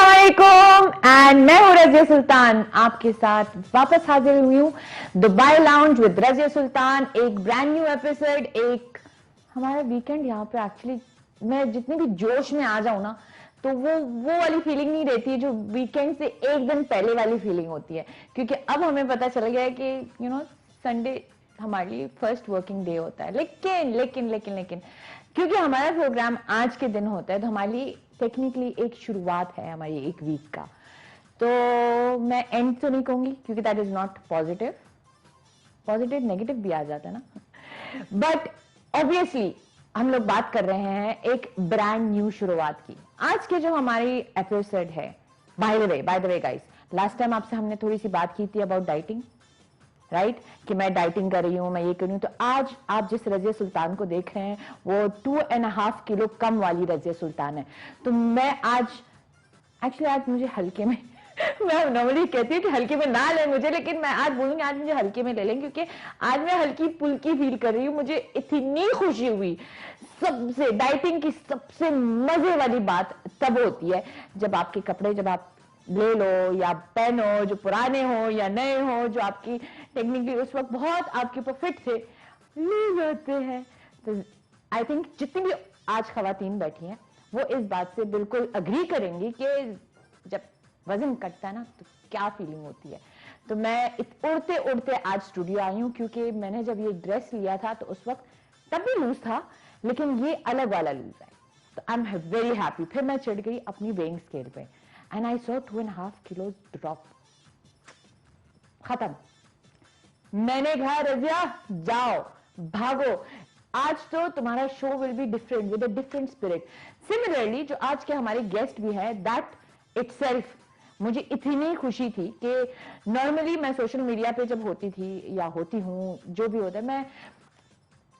अस्सलामुअलैकुम एंड मैं हूँ रजिया सुल्तान आपके साथ वापस हाजिर हुई हूँ Dubai lounge with Razia Sultan. एक ब्रांड न्यू एपिसोड, एक हमारा वीकेंड यहाँ पे एक्चुअली मैं जितने भी जोश में आ जाऊँ ना तो वो वाली फीलिंग नहीं रहती है जो वीकेंड से एक दिन पहले वाली फीलिंग होती है, क्योंकि अब हमें पता चल गया है कि संडे हमारे लिए फर्स्ट वर्किंग डे होता है। लेकिन लेकिन लेकिन लेकिन क्योंकि हमारा प्रोग्राम आज के दिन होता है तो हमारे लिए टेक्निकली एक शुरुआत है हमारी एक वीक का। तो मैं एंड तो नहीं कहूंगी क्योंकि that is not positive, positive negative भी आ जाता है ना, बट ऑब्वियसली हम लोग बात कर रहे हैं एक ब्रांड न्यू शुरुआत की। आज के जो हमारी एपिसोड है, by the way guys, last time आपसे हमने थोड़ी सी बात की थी अबाउट डाइटिंग, राइट कि मैं डाइटिंग कर रही हूं, मैं ये कर रही हूं। तो आज आप जिस रजिया सुल्तान को देख रहे हैं वो 2.5 किलो कम वाली रजिया सुल्तान है। तो मैं आज मुझे हल्के में मैं नॉर्मली कहती हूँ कि हल्के में ना ले मुझे, लेकिन मैं आज बोलूंगी आज मुझे हल्के में ले लें क्योंकि आज मैं हल्की पुल्की फील कर रही हूँ। मुझे इतनी खुशी हुई। सबसे डाइटिंग की सबसे मजे वाली बात तब होती है जब आपके कपड़े जब आप ले लो या पहनो, जो पुराने हो या नए हो, जो आपकी टेक्निकली उस वक्त बहुत आपके ऊपर फिट थे, ले जाते हैं। तो आई थिंक जितनी भी आज खवातीन बैठी हैं वो इस बात से बिल्कुल अग्री करेंगी कि जब वजन कटता है ना तो क्या फीलिंग होती है। तो मैं उड़ते उड़ते आज स्टूडियो आई हूँ क्योंकि मैंने जब ये ड्रेस लिया था तो उस वक्त तब भी लूज था, लेकिन ये अलग वाला लूज है। तो आई एम वेरी हैप्पी। फिर मैं चढ़ गई अपनी वेइंग स्केल पे and I saw 2.5 kilos drop. खत्म। मैंने कहा रजिया जाओ भागो, आज तो तुम्हारा show will be different with a different spirit. Similarly जो आज के हमारे गेस्ट भी हैं, दैट इटसेल्फ मुझे इतनी खुशी थी कि नॉर्मली मैं सोशल मीडिया पे जब होती थी या होती हूँ, जो भी होता है, मैं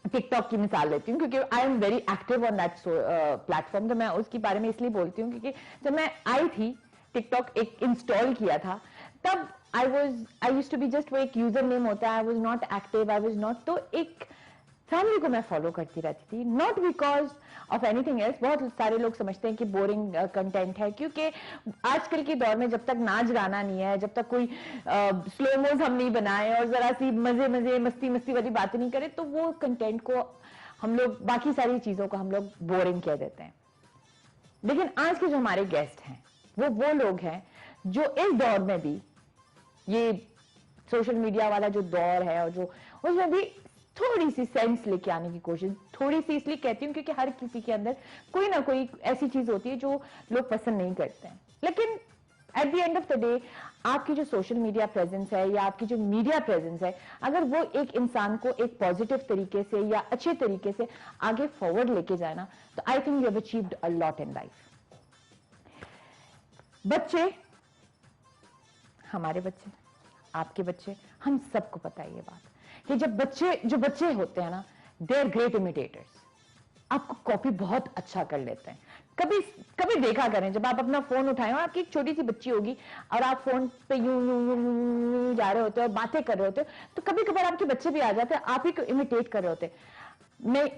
टिकटॉक की मिसाल लेती हूँ क्योंकि I am very active on that platform. तो मैं उसके बारे में इसलिए बोलती हूँ क्योंकि जब मैं आई थी टिकटॉक एक इंस्टॉल किया था तब I used to be just वो एक यूजर नेम होता है, I was not active, I was not, तो एक फैमिली को मैं फॉलो करती रहती थी, not because of anything else. बहुत सारे लोग समझते हैं कि बोरिंग कंटेंट है क्योंकि आजकल के दौर में जब तक नाच गाना नहीं है, जब तक कोई स्लोमोज हम नहीं बनाए और जरा सी मजे मजे मस्ती मस्ती वाली बातें नहीं करें तो वो कंटेंट को हम लोग, बाकी सारी चीजों को हम लोग बोरिंग कह देते हैं। लेकिन आज के जो हमारे गेस्ट हैं वो लोग हैं जो इस दौर में भी, ये सोशल मीडिया वाला जो दौर है और जो उसमें भी थोड़ी सी सेंस लेके आने की कोशिश, थोड़ी सी इसलिए कहती हूँ क्योंकि हर किसी के अंदर कोई ना कोई ऐसी चीज होती है जो लोग पसंद नहीं करते हैं। लेकिन at the end of the day आपकी जो सोशल मीडिया प्रेजेंस है या आपकी जो मीडिया प्रेजेंस है, अगर वो एक इंसान को एक पॉजिटिव तरीके से या अच्छे तरीके से आगे फॉरवर्ड लेके जाए ना, तो I think you have achieved a lot in life. बच्चे, हमारे बच्चे, आपके बच्चे, हम सबको पता है ये बात कि जो बच्चे होते हैं ना, दे आर ग्रेट इमिटेटर्स। आपको कॉपी बहुत अच्छा कर लेते हैं। कभी कभी देखा करें जब आप अपना फोन उठाएं और आपकी एक छोटी सी बच्ची होगी और आप फोन पे यूं यूं यूं यूं जा रहे होते हो और बातें कर रहे होते हो, तो कभी कभार आपके बच्चे भी आ जाते हैं, आप ही को इमिटेट कर रहे होते। मैं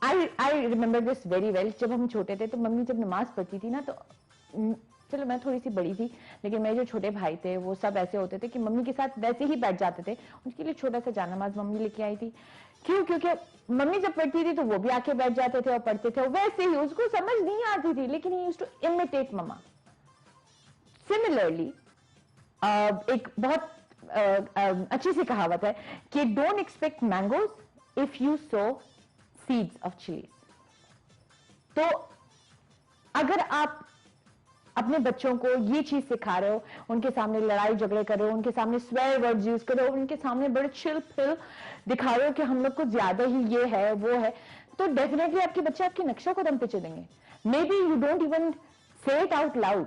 I remember this very well. जब हम छोटे थे तो मम्मी जब नमाज पढ़ती थी ना, तो चलो मैं थोड़ी सी बड़ी थी लेकिन मेरे जो छोटे भाई थे वो सब ऐसे होते थे कि मम्मी के साथ वैसे ही बैठ जाते थे। उनके लिए छोटा सा जानमाज मम्मी लेके आई थी। क्यों? क्योंकि मम्मी जब पढ़ती थी तो वो भी आके बैठ जाते थे और पढ़ते थे। वैसे ही उसको समझ नहीं आती थी लेकिन he used to imitate mama. Similarly एक बहुत अच्छी सी कहावत है कि don't expect mangoes if you sow seeds of chillies. तो अगर आप अपने बच्चों को ये चीज सिखा रहे हो, उनके सामने लड़ाई झगड़े कर रहे हो, उनके सामने स्वेयर वर्ड्स यूज कर रहे हो, उनके सामने बड़े चिल फिल दिखा रहे हो कि हम लोग को ज्यादा ही ये है वो है, तो डेफिनेटली आपके बच्चे आपके नक्शा कदम पे चलेंगे। May be you don't even से इट आउट लाउड,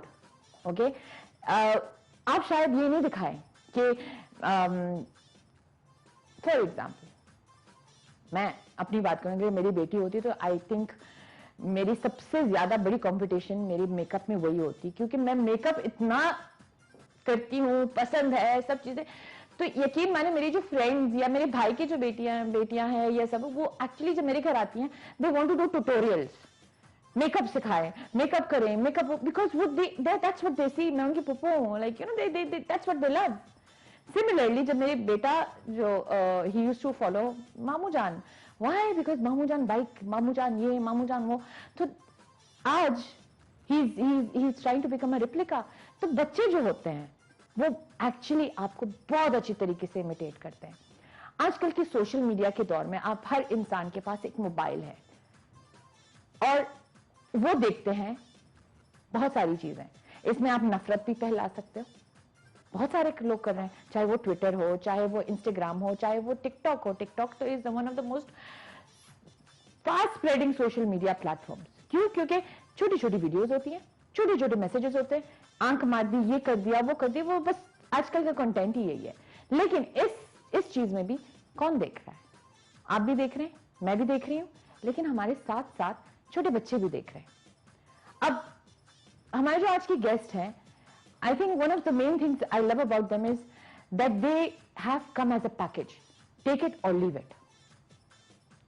ओके। आप शायद ये नहीं दिखाएं कि फॉर एग्जाम्पल मैं अपनी बात करूंगी, मेरी बेटी होती तो आई थिंक मेरी सबसे ज्यादा बड़ी कंपटीशन मेरी मेकअप में वही होती, क्योंकि मैं मेकअप इतना करती हूँ, पसंद है सब चीजें। तो यकीन माने मेरी जो फ्रेंड्स या मेरे भाई की जो बेटियां हैं या सब, वो एक्चुअली जब मेरे घर आती हैं they want to do tutorials makeup सिखाए, मेकअप करें, मेकअप, बिकॉज वो दैट्स व्हाट दे सी। मैं उनकी पुप्पो, like you know, they that's what they love. Similarly जब मेरे बेटा जो ही यूज्ड टू फॉलो मामू जान, व्हाई? बिकॉज मामू जान बाइक, मामू जान ये, मामू जान वो। तो आज he is trying to become a replica. तो बच्चे जो होते हैं वो एक्चुअली आपको बहुत अच्छी तरीके से इमिटेट करते हैं। आजकल के सोशल मीडिया के दौर में आप हर इंसान के पास एक मोबाइल है और वो देखते हैं बहुत सारी चीजें। इसमें आप नफरत भी फैला सकते हो, बहुत सारे लोग कर रहे हैं, चाहे वो ट्विटर हो, चाहे वो इंस्टाग्राम हो, चाहे वो टिकटॉक हो। टिकटॉक तो is one of the most fast spreading social media platforms. क्यों? क्योंकि छोटी छोटी वीडियोस होती हैं, छोटे छोटे मैसेजेस होते हैं, आंख मार दी, ये कर दिया, वो कर दिया, वो बस आजकल का कंटेंट ही यही है। लेकिन इस चीज में भी कौन देख रहा है? आप भी देख रहे हैं, मैं भी देख रही हूं, लेकिन हमारे साथ साथ छोटे बच्चे भी देख रहे हैं। अब हमारे जो आज की गेस्ट हैं, I think one of the main things I love about them is that they have come as a package, take it or leave it।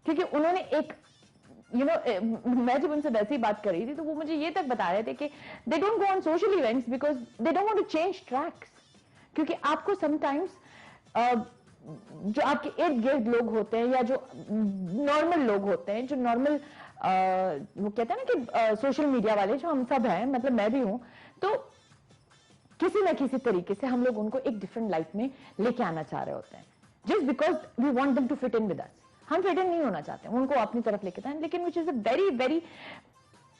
क्योंकि उन्होंने एक मैं जब उनसे वैसे ही बात कर रही थी तो वो मुझे ये तक बता रहे थे कि they don't go on social events because they don't want to change tracks। क्योंकि आपको sometimes जो आपके इर्द गिर्द लोग होते हैं या जो नॉर्मल लोग होते हैं, जो नॉर्मल वो कहते हैं ना कि सोशल मीडिया वाले जो हम सब हैं, मतलब मैं भी हूं, तो किसी ना किसी तरीके से हम लोग उनको एक डिफरेंट लाइफ में लेके आना चाह रहे होते हैं, just because we want them to fit in with us. हम फिट इन नहीं होना चाहते, उनको अपनी तरफ लेके आए, लेकिन which is a very very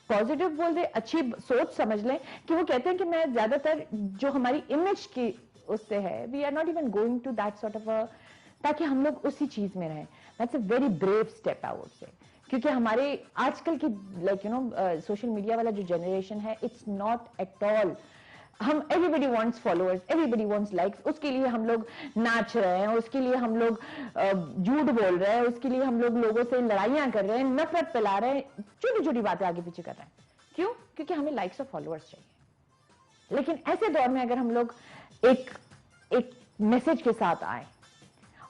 positive बोल दे, अच्छी सोच समझ लें कि वो कहते हैं कि मैं ज्यादातर जो हमारी इमेज की उससे है, we are not even going to that sort of a, ताकि हम लोग उसी चीज में रहें। That's a very brave step I would say. क्योंकि हमारे आजकल की like you know social media वाला जो जनरेशन है, इट्स नॉट एट ऑल, हम everybody wants followers, everybody wants likes, उसके लिए हम लोग नाच रहे हैं, उसके लिए हम लोग झूठ बोल रहे हैं, उसके लिए हम लोग लोगों से लड़ाइयां कर रहे हैं, नफरत फैला रहे हैं, छोटी छोटी बातें आगे पीछे कर रहे हैं। क्यों? क्योंकि हमें लाइक्स और फॉलोअर्स चाहिए। लेकिन ऐसे दौर में अगर हम लोग एक मैसेज के साथ आए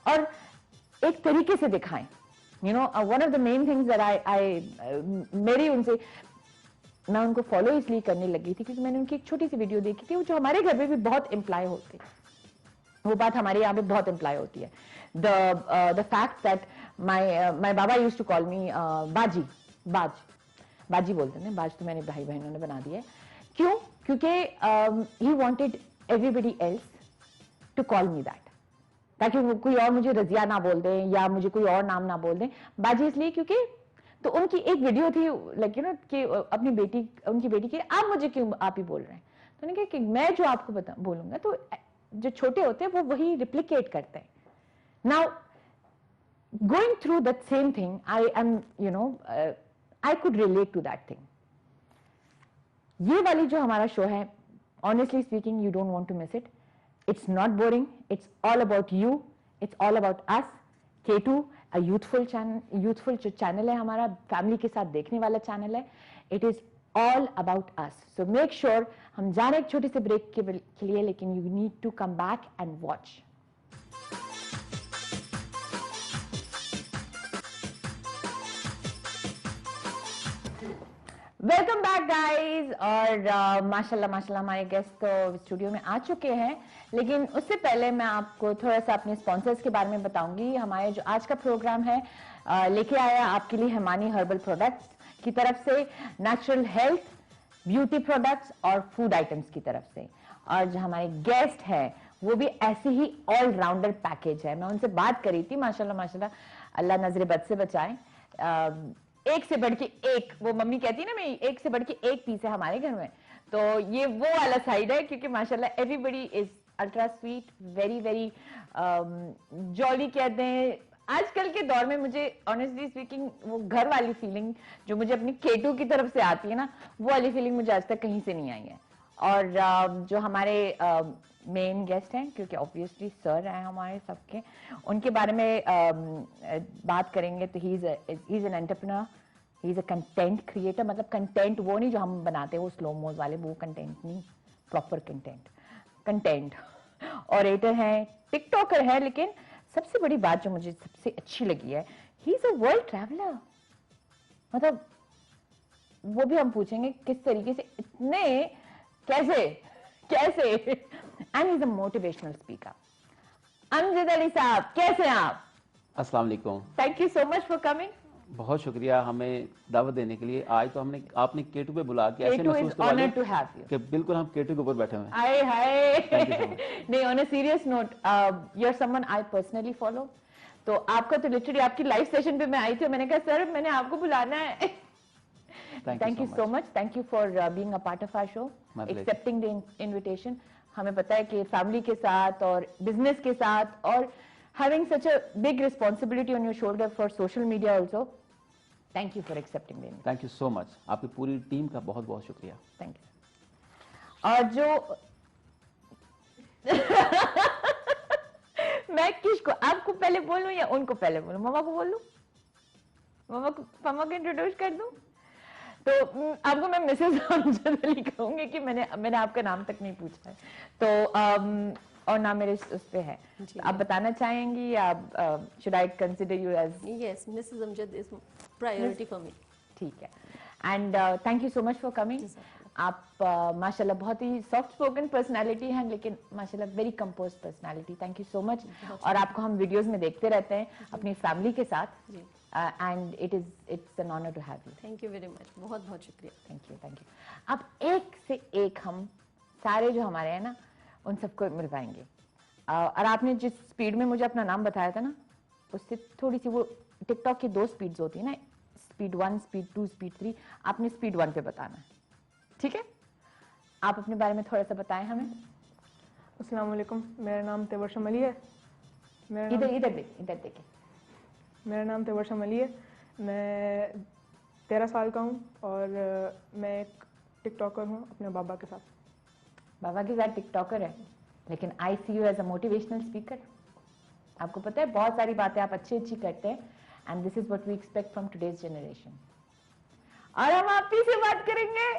और एक तरीके से दिखाएं, you know, one of the main things that I मेरी उनसे, मैं उनको फॉलो इसलिए करने लगी थी क्योंकि मैंने उनकी एक छोटी सी वीडियो देखी थी, जो हमारे घर में भी बहुत इम्प्लाई होती है। वो बात हमारे यहाँ पे बहुत इम्प्लाई होती है। The fact that my baba used to call me baji बोलते हैं, बाज तो मैंने भाई बहनों ने बना दिया है। क्यों? क्योंकि he wanted everybody else to call me that, ताकि कोई और मुझे रजिया ना बोल दे या मुझे कोई और नाम ना बोल दे। बाजी इसलिए क्योंकि, तो उनकी एक वीडियो थी लाइक यू नो कि अपनी बेटी, उनकी बेटी की, आप मुझे क्यों आप ही बोल रहे हैं? तो उन्होंने कहा कि मैं जो आपको बोलूंगा तो जो छोटे होते हैं वो वही रिप्लिकेट करते हैं। Now going through that same thing, I am you know I could relate to that thing. ये वाली जो हमारा शो है, honestly speaking, you don't want to miss it. It's not boring, it's all about you, it's all about us. K2 youthful जो channel है हमारा, family के साथ देखने वाला चैनल है। It is all about us. So make sure, हम जा रहे हैं एक छोटे से ब्रेक के लिए, लेकिन you need to come back and watch. Welcome back guys. और माशाल्लाह हमारे गेस्ट तो स्टूडियो में आ चुके हैं, लेकिन उससे पहले मैं आपको थोड़ा सा अपने स्पॉन्सर्स के बारे में बताऊंगी। हमारे जो आज का प्रोग्राम है लेके आया आपके लिए हिमानी हर्बल प्रोडक्ट्स की तरफ से, नेचुरल हेल्थ, ब्यूटी प्रोडक्ट्स और फूड आइटम्स की तरफ से। और जो हमारे गेस्ट है वो भी ऐसे ही ऑलराउंडर पैकेज है। मैं उनसे बात करी थी, माशाल्लाह अल्लाह नजर बद से बचाए, एक से बढ़ के एक, वो मम्मी कहती है ना, मैं एक से बढ़ के एक पीस है हमारे घर में। तो ये वो वाला साइड है, क्योंकि माशाल्लाह everybody is ultra sweet, very very jolly कहते हैं। आजकल के दौर में मुझे ऑनेस्टली स्पीकिंग वो घर वाली फीलिंग जो मुझे अपनी K2 की तरफ से आती है ना, वो वाली फीलिंग मुझे आज तक कहीं से नहीं आई है। और जो हमारे मेन गेस्ट हैं, क्योंकि ऑब्वियसली सर हैं हमारे सबके, उनके बारे में बात करेंगे। तो he is an entrepreneur, he is a content creator. मतलब कंटेंट वो नहीं जो हम बनाते हैं वो स्लो मोज वाले, वो कंटेंट नहीं, प्रॉपर कंटेंट ऑरेटर है, टिकटॉकर है। लेकिन सबसे बड़ी बात जो मुझे सबसे अच्छी लगी है, he is a world traveller. मतलब वो भी हम पूछेंगे किस तरीके से इतने कैसे कैसे and is a motivational speaker. Amjad Ali साहब, कैसे हैं आप? अस्सलाम वालेकुम। Thank you so much for coming. बहुत शुक्रिया हमें दावत देने के लिए। आज तो आपने केटू पे बुला के ऐसे K2 महसूस is करवा honored to दिया have you. कि बिल्कुल हम केटू के ऊपर बैठे हुए हैं। हाय हाय। Thank you so much. नहीं, on a serious note, you're someone I personally follow. तो आपका तो लिटरली आपकी लाइव सेशन पे मैं आई थी, मैंने कहा सर मैंने आपको बुलाना है। Thank you so much. Thank you for being a part of our show, accepting the invitation. हमें पता है कि फैमिली के साथ और बिजनेस के साथ और having such a big responsibility on your shoulder for social media also. Thank you for accepting the invitation. Thank you so much. आपकी पूरी टीम का बहुत बहुत शुक्रिया। Thank you. और जो मैं किसको, आपको पहले बोलूं या उनको पहले बोलूं? मामा को बोलूं? मामा को इंट्रोड्यूस कर दूं? तो आपको मैं मिसेस अमजद अली कहूंगी कि मैंने आपका नाम तक नहीं पूछा है, तो और नाम मेरे उस पे है। आप बताना चाहेंगी या should I consider you as? Yes, Mrs Amjad is priority for me. ठीक है, and thank you so much for coming. आप माशाल्लाह बहुत ही सॉफ्ट स्पोकन पर्सनालिटी हैं, लेकिन माशाल्लाह very compose personality. Thank you so much. और आपको हम वीडियोस में देखते रहते हैं अपनी फैमिली के साथ, and it's an honour to have you. Thank you very much, बहुत बहुत शुक्रिया। Thank you, thank you. अब एक से एक हम सारे जो हमारे हैं ना उन सबको मिलवाएंगे, और आपने जिस स्पीड में मुझे अपना नाम बताया था ना, उससे थोड़ी सी, वो टिकटॉक की 2 स्पीड्स होती है ना, स्पीड 1, स्पीड 2, स्पीड 3, आपने स्पीड 1 पे बताना है, ठीक है? आप अपने बारे में थोड़ा सा बताएं हमें। अस्सलाम वालेकुम, मेरा नाम तेवरशम अली है। इधर देखिए। मेरा नाम तेवरशम अली है। मैं 13 साल का हूँ और मैं एक टिकटॉकर हूँ अपने बाबा के साथ। बाबा के साथ टिकटॉकर है, लेकिन I see you as a motivational speaker. आपको पता है बहुत सारी बातें आप अच्छी करते हैं, and this is what we expect from today's generation. और हम आपी से बात करेंगे।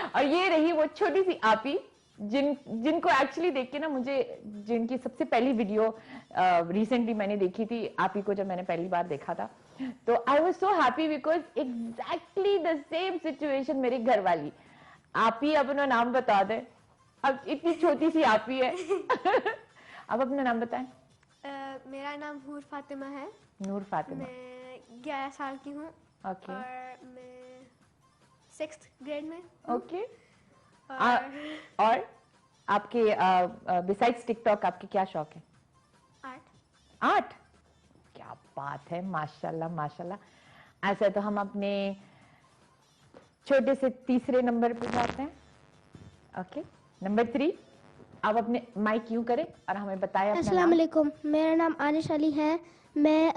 और ये रही वो छोटी सी आपी जिनको एक्चुअली देख के ना, मुझे जिनकी सबसे पहली वीडियो रिसेंटली मैंने देखी थी, आपी को जब मैंने पहली बार देखा था, तो I was so happy because exactly the same situation मेरी घर वाली। आप ही अपना नाम बता दें, अब इतनी छोटी सी आप ही है। अब अपना नाम बताएं। मेरा नाम नूर फातिमा है। नूर फातिमा। मैं 11 साल की हूँ। ओके। और मैं 6th ग्रेड में। ओके। और आपके बिसाइड्स टिकटॉक आपके क्या शौक है? आर्ट। क्या बात है, माशाल्लाह माशाल्लाह। ऐसा तो हम अपने छोटे से तीसरे नंबर पे जाते हैं। Okay, number 3। आप अपने माइक यूं करें और हमें बताएं अपना नाम। अस्सलाम वालेकुम, मेरा नाम आनिश अली है। मैं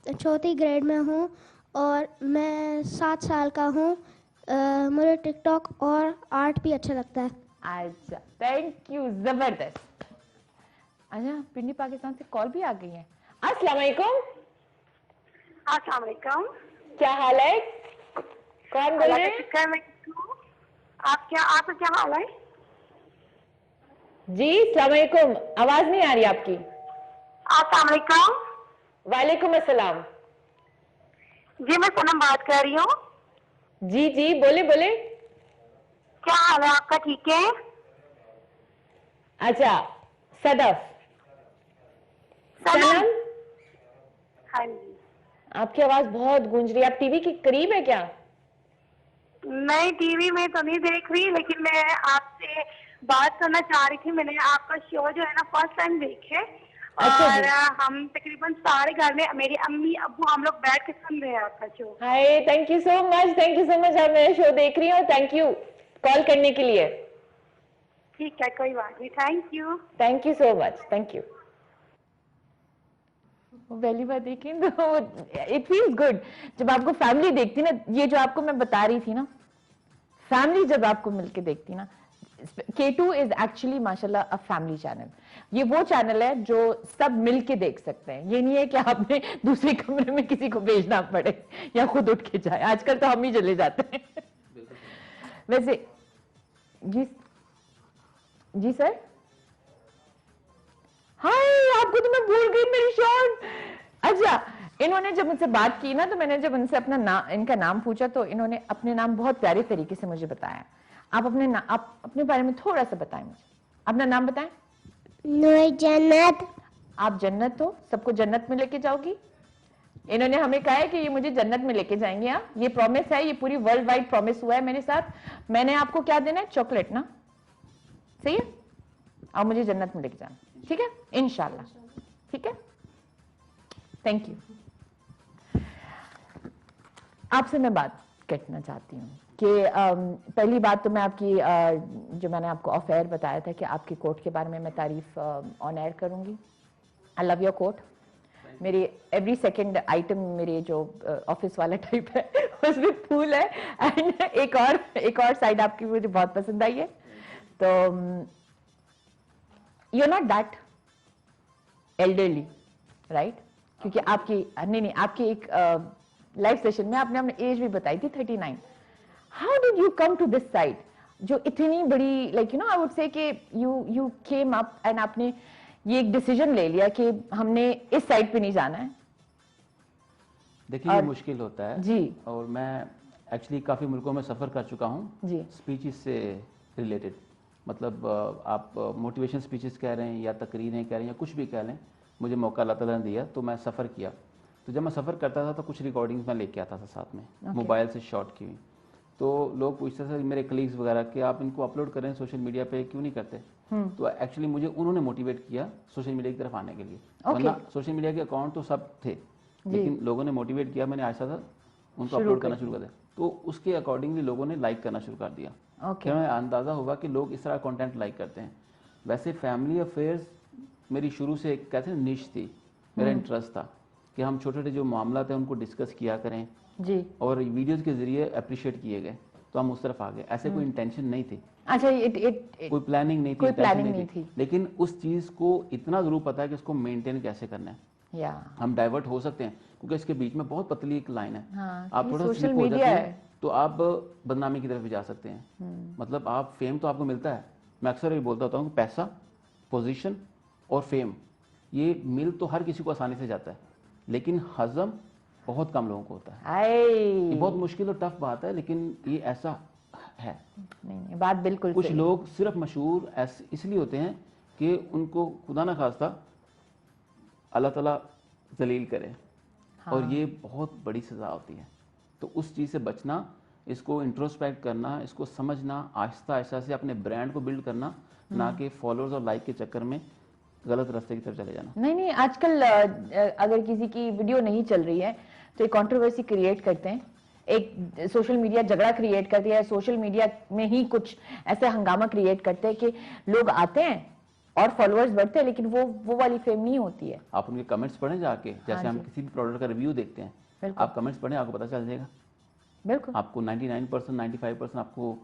4th ग्रेड में हूँ और मैं 7 साल का हूँ। मुझे टिकटॉक और आर्ट भी अच्छा लगता है। अच्छा, थैंक यू, जबरदस्त। अच्छा, पिंडी पाकिस्तान से कॉल भी आ गई है। अस्सलाम वालेकुम। अस्सलाम वालेकुम। क्या हाल है? कौन बोल रहे हैं? आपका क्या हाल है? जी अस्सलाम वालेकुम, आवाज नहीं आ रही आपकी। अस्सलाम वालेकुम। वालेकुम अस्सलाम। जी मैं सनम बात कर रही हूँ। जी जी, बोले बोले। क्या हाल है आपका? ठीक है। अच्छा, सदफ। सनम। हाँ जी। आपकी आवाज बहुत गूंज रही है। आप टीवी के करीब है क्या? नहीं, टीवी में तो नहीं देख रही, लेकिन मैं आपसे बात करना चाह रही थी। मैंने आपका शो जो है ना फर्स्ट टाइम देखे। अच्छा और जी। हम तकरीबन सारे घर में, मेरी अम्मी अब्बू, हम लोग बैठ के सुन रहे हैं आपका show. Hi, thank you so much, thank you so much. आप मेरा शो देख रही हो, थैंक यू कॉल करने के लिए। ठीक है, कोई बात नहीं, thank you. Thank you so much, thank you. पहली बार देखी तो इट फील्स गुड जब आपको फैमिली देखती ना। ये जो आपको मैं बता रही थी ना, फैमिली जब आपको मिलके देखती ना। K2 इज एक्चुअली माशाल्लाह अ फैमिली चैनल। ये वो चैनल है जो सब मिलके देख सकते हैं। ये नहीं है कि आपने दूसरे कमरे में किसी को भेजना पड़े या खुद उठ के जाए। आजकल तो हम ही चले जाते हैं। वैसे जी सर। हाय, आपको तो मैं भूल गई, मेरी शॉर्ट। अच्छा, इन्होंने जब मुझसे बात की ना, तो मैंने जब उनसे अपना नाम, इनका नाम पूछा, तो इन्होंने अपने नाम बहुत प्यारे तरीके से मुझे बताया। आप अपने बारे में थोड़ा सा बताएं मुझे, अपना नाम बताएं। नूर जन्नत। आप जन्नत हो, सबको जन्नत में लेके जाओगी। इन्होंने हमें कहा है कि ये मुझे जन्नत में लेके जाएंगे। हाँ, ये प्रॉमिस है, ये पूरी वर्ल्ड वाइड प्रॉमिस हुआ है मेरे साथ। मैंने आपको क्या देना है? चॉकलेट ना, सही है? और मुझे जन्नत में लेके जाना, ठीक है, इंशाल्लाह, ठीक है। Thank you. आपसे मैं बात करना चाहती हूँ कि पहली बात तो मैं आपकी जो मैंने आपको ऑफ एयर बताया था कि आपकी कोट के बारे में मैं तारीफ ऑन एयर करूंगी। I love your coat. मेरी एवरी सेकंड आइटम मेरे जो ऑफिस वाला टाइप है उसमें फूल है, एंड एक और साइड आपकी मुझे बहुत पसंद आई है। तो you are not that elderly, right? क्योंकि आपकी नहीं, आपकी एक लाइव सेशन में आपने अपनी एज भी बताई थी, 39। How did you come to this side, जो इतनी बड़ी, like you know, I would say कि यू केम अप एंड आपने ये एक डिसीजन ले लिया कि हमने इस साइड पे नहीं जाना है? देखिए, ये मुश्किल होता है जी, और मैं एक्चुअली काफ़ी मुल्कों में सफ़र कर चुका हूँ जी, स्पीचेस से रिलेटेड। मतलब आप मोटिवेशन स्पीचेस कह रहे हैं या तकरीरें कह रहे हैं या कुछ भी कह लें, मुझे मौका अल्लाह ताला ने दिया तो मैं सफ़र किया। तो जब मैं सफ़र करता था तो कुछ रिकॉर्डिंग्स मैं लेके आता था साथ में, मोबाइल से शॉट की हुई। तो लोग पूछते थे मेरे कलीग्स वगैरह कि आप इनको अपलोड करें सोशल मीडिया पे, क्यों नहीं करते? तो एक्चुअली मुझे उन्होंने मोटिवेट किया सोशल मीडिया की तरफ आने के लिए। वरना सोशल मीडिया के अकाउंट तो सब थे, लेकिन लोगों ने मोटिवेट किया, मैंने आहिस्ता सा उनको अपलोड करना शुरू कर दिया। तो उसके अकॉर्डिंगली लोगों ने लाइक करना शुरू कर दिया। क्या मैं अंदाज़ा हुआ कि लोग इस तरह कंटेंट लाइक करते हैं। वैसे फैमिली अफेयर्स मेरी शुरू से एक कहते हैं निश थी, मेरा इंटरेस्ट था कि हम छोटे छोटे जो मामला थे उनको डिस्कस किया करें जी, और वीडियोस के जरिए अप्रिशिएट किए गए, तो हम उस तरफ आ गए। ऐसे कोई इंटेंशन नहीं थी, अच्छा, कोई प्लानिंग नहीं थी, कोई intention प्लानिंग नहीं थी, लेकिन उस चीज़ को इतना ज़रूर पता है कि उसको मेंटेन कैसे करना है। या हम डाइवर्ट हो सकते हैं क्योंकि इसके बीच में बहुत पतली एक लाइन है। हाँ, आप थोड़ा सोशल स्लिप हो जाते मीडिया हैं है। तो आप बदनामी की तरफ भी जा सकते हैं। मतलब आप फेम तो आपको मिलता है, मैं अक्सर ये बोलता होता हूँ कि पैसा, पोजीशन और फेम ये मिल तो हर किसी को आसानी से जाता है, लेकिन हजम बहुत कम लोगों को होता है। ये बहुत मुश्किल और टफ बात है, लेकिन ये ऐसा है। नहीं, बात बिल्कुल कुछ सही। लोग सिर्फ मशहूर इसलिए होते हैं कि उनको खुदा ना खास्ता अल्लाह ताला जलील करे, और ये बहुत बड़ी सज़ा होती है। तो उस चीज़ से बचना, इसको इंट्रोस्पेक्ट करना, इसको समझना, आहिस्ता आहिस्ता से अपने ब्रांड को बिल्ड करना, ना कि फॉलोअर्स और लाइक के चक्कर में गलत रास्ते की तरफ चले जाना। नहीं, आजकल अगर किसी की वीडियो नहीं चल रही है तो एक कंट्रोवर्सी क्रिएट करते हैं, एक सोशल मीडिया झगड़ा क्रिएट करती है, सोशल मीडिया में ही कुछ ऐसे हंगामा क्रिएट करते हैं कि लोग आते हैं और फॉलोअर्स बढ़ते हैं, लेकिन वो वाली फेम नहीं होती है। आप उनके कमेंट्स पढ़ें जाके, जैसे हम किसी भी प्रोडक्ट का रिव्यू देखते हैं, आप कमेंट्स पढ़ें, आपको पता चल जाएगा। बिल्कुल, आपको 99%, 95% आपको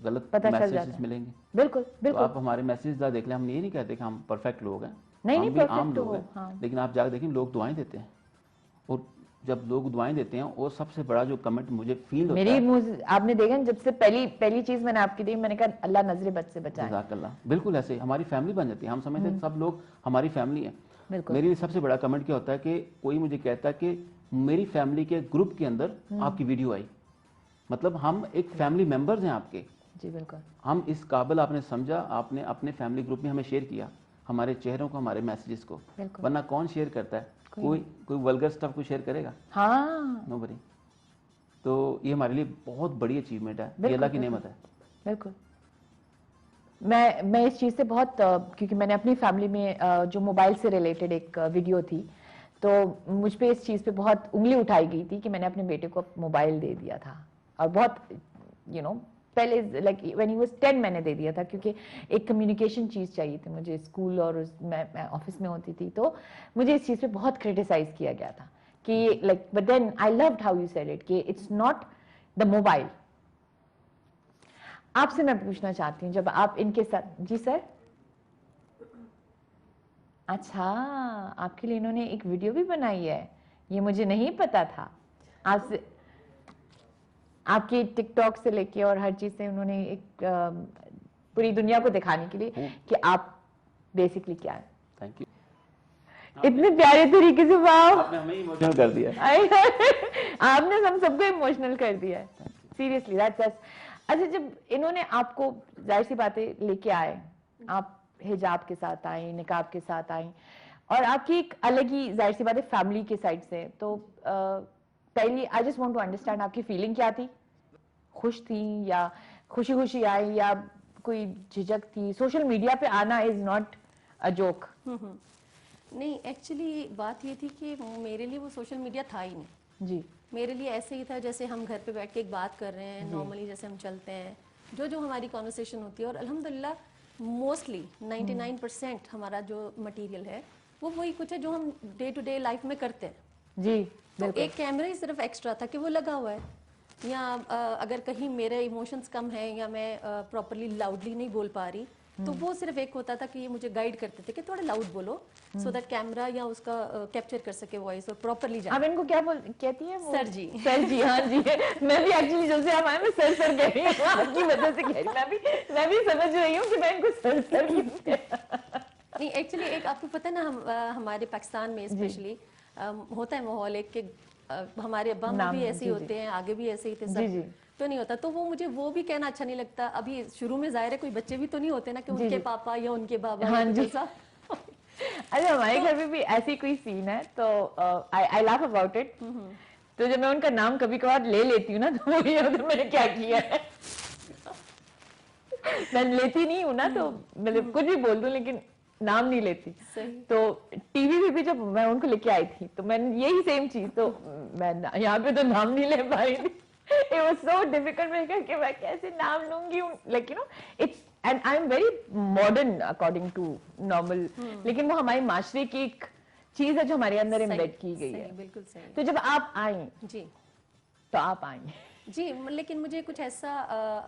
गलत पता चल जाता मैसेजेस है। मिलेंगे। बिल्कुल तो बिल्कुल, आप हमारे मैसेज देख लें, हम ये नहीं कहते कि हम परफेक्ट लोग हैं, नहीं, हम भी perfect आम तो लोग हो, हैं, हाँ। लेकिन आप जाकर देखें लोग दुआएं देते हैं, और जब लोग दुआएं देते हैं, और सबसे बड़ा जो कमेंट मुझे फील होता है, मेरी आपने देखा जब से पहली चीज मैंने आपकी दी, मैंने कहा अल्लाह नजरे बद से बचाए। जज़ाकल्लाह, बिल्कुल ऐसे हमारी फैमिली बन जाती है। हम समझते हैं सब लोग हमारी फैमिली है। बिल्कुल, मेरे लिए सबसे बड़ा कमेंट क्या होता है कि कोई मुझे कहता है कि मेरी फैमिली के ग्रुप के अंदर आपकी वीडियो आई, मतलब हम एक फैमिली मेंबर्स हैं आपके, जी बिल्कुल, हम इस काबिल आपने समझा, आपने अपने फैमिली ग्रुप में हमें शेयर किया, हमारे चेहरों को, हमारे मैसेजेस को। बिल्कुल। वरना कौन शेयर करता है? कोई वल्गर स्टफ को शेयर करेगा? हाँ, नोबडी। तो ये हमारे लिए बहुत बड़ी अचीवमेंट है, ये अल्लाह की नेमत है। बिल्कुल। मैं इस चीज़ से बहुत क्योंकि मैंने अपनी फैमिली में जो मोबाइल से रिलेटेड एक वीडियो थी, तो मुझ पे इस चीज़ पे बहुत उंगली उठाई गई थी कि मैंने अपने बेटे को मोबाइल दे दिया था, और बहुत पहले लाइक व्हेन ही वाज 10 मैंने दे दिया था, क्योंकि एक कम्युनिकेशन चीज़ चाहिए थी मुझे, स्कूल और मैं ऑफिस में होती थी, तो मुझे इस चीज़ पे बहुत क्रिटिसाइज किया गया था कि like, but then I loved how you said it कि इट्स नॉट द मोबाइल। आपसे मैं पूछना चाहती हूँ, जब आप इनके साथ, जी सर, अच्छा, आपके लिए इन्होंने एक वीडियो भी बनाई है, ये मुझे नहीं पता था। आपसे, आपकी टिकटॉक से लेके और हर चीज से उन्होंने एक पूरी दुनिया को दिखाने के लिए कि आप बेसिकली क्या है। Thank you. इतने प्यारे तरीके से, वाह, आपने हमें इमोशनल कर दिया। आपने हम सबको इमोशनल कर दिया है, सीरियसली, दैट्स। अच्छा, जब इन्होंने आपको, जाहिर सी बातें, लेके आए, आप हिजाब के साथ आई, निकाब के साथ आई, और आपकी एक अलग ही, जाहिर सी बात है, फैमिली के साइड से, तो पहली I just want to understand आपकी फीलिंग क्या थी? खुश थी या खुशी खुशी आई या कोई झिझक थी? सोशल मीडिया पे आना इज नॉट अ जोक। नहीं, एक्चुअली बात ये थी कि मेरे लिए वो सोशल मीडिया था ही नहीं। जी, मेरे लिए ऐसे ही था जैसे हम घर पे बैठ के एक बात कर रहे हैं नॉर्मली, जैसे हम चलते हैं, जो हमारी कॉन्वर्सेशन होती है, और अल्हम्दुलिल्लाह मोस्टली 99% हमारा जो मटेरियल है वो वही कुछ है जो हम डे टू डे लाइफ में करते हैं। जी, तो एक कैमरा ही सिर्फ एक्स्ट्रा था कि वो लगा हुआ है, या अगर कहीं मेरे इमोशंस कम है या मैं प्रॉपरली लाउडली नहीं बोल पा रही, तो वो सिर्फ एक होता था कि ये मुझे गाइड करते थे कि थोड़ा लाउड बोलो, सो दैट कैमरा या उसका कैप्चर कर सके वॉइस और प्रॉपरली अब इनको क्या कहती है वो? सर जी। सर जी, हाँ जी। मैं भी एक्चुअली जब से आप आए, मैं सर सर कह रही हूँ, आपकी वजह से कह रही हूँ। मैं भी समझ रही हूँ कि मैं इनको सर सर नहीं, एक्चुअली एक आपको पता है ना, हमारे पाकिस्तान में स्पेशली होता है माहौल एक कि हमारे अब्बा अम्मा भी ऐसे ही होते हैं, आगे भी ऐसे ही थे जी, जी। सब, तो नहीं होता। तो वो मुझे वो भी कहना अच्छा नहीं लगता। अभी शुरू में जाहिर है कोई बच्चे भी तो नहीं होते ना कि उनके पापा या उनके बाबा, हाँ जी। जैसा। अरे हमारे घर में भी ऐसी कोई सीन है, तो आई लाफ अबाउट इट। तो जब मैं उनका नाम कभी कभार ले लेती हूँ ना, तो वो ये होता है, मैंने क्या किया है। मैं लेती नहीं हूँ ना, तो मतलब कुछ भी बोल दूं लेकिन नाम नहीं लेती। सही। तो टीवी पे भी जब मैं उनको लेके आई थी, तो मैंने यही सेम चीज, तो मैं यहाँ पे तो नाम नहीं ले पाई थी। It was so difficult, मैंने कहा कि मैं कैसे नाम लूंगी, like you know, it's and I'm very modern according to normal, लेकिन वो हमारे माशरे की एक चीज है जो हमारे अंदर एम्बेड की गई है। बिल्कुल सही। तो जब आप आई, जी तो आप आई जी, लेकिन मुझे कुछ ऐसा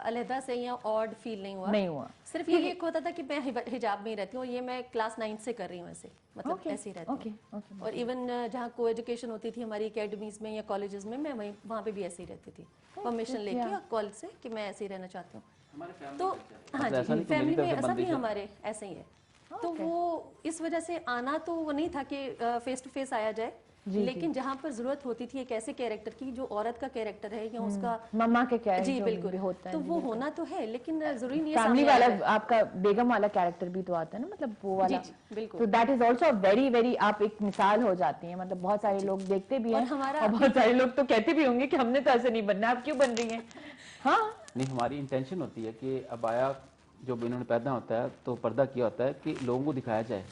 अलहदा से या ऑड फील नहीं हुआ। सिर्फ ये एक होता था कि मैं हिजाब में ही रहती हूँ, ये मैं क्लास 9 से कर रही हूँ ऐसे, मतलब ऐसे ही रहती हूँ। और इवन जहाँ को एजुकेशन होती थी हमारी एकेडमीज में या कॉलेजेस में, मैं वहाँ पे भी ऐसे ही रहती थी, परमिशन लेके कॉलेज से कि मैं ऐसे ही रहना चाहती हूँ। तो हाँ जी, फैमिली में सभी हमारे ऐसे ही है। तो वो इस वजह से आना तो वो नहीं था कि फेस टू फेस आया जाए, लेकिन जहाँ पर जरूरत होती थी एक ऐसे कैरेक्टर की जो औरत का कैरेक्टर है या उसका मम्मा के क्या है, जी जो बिल्कुल भी होता है, तो वो होना तो है, लेकिन जरूरी नहीं है फैमिली सामने आ वाला जाए। आपका बेगम वाला कैरेक्टर भी तो आता है ना, मतलब वो वाला। जी, बिल्कुल। तो that is also very very, आप एक मिसाल हो जाती हैं, मतलब बहुत सारे लोग देखते भी हैं और बहुत सारे लोग तो कहते भी होंगे कि हमने तो ऐसे नहीं बनना, आप क्यों बन रही हैं? हाँ नहीं, हमारी इंटेंशन होती है कि अबाया जो इन्होंने पैदा होता है तो पर्दा किया होता है कि लोगों को दिखाया जाए,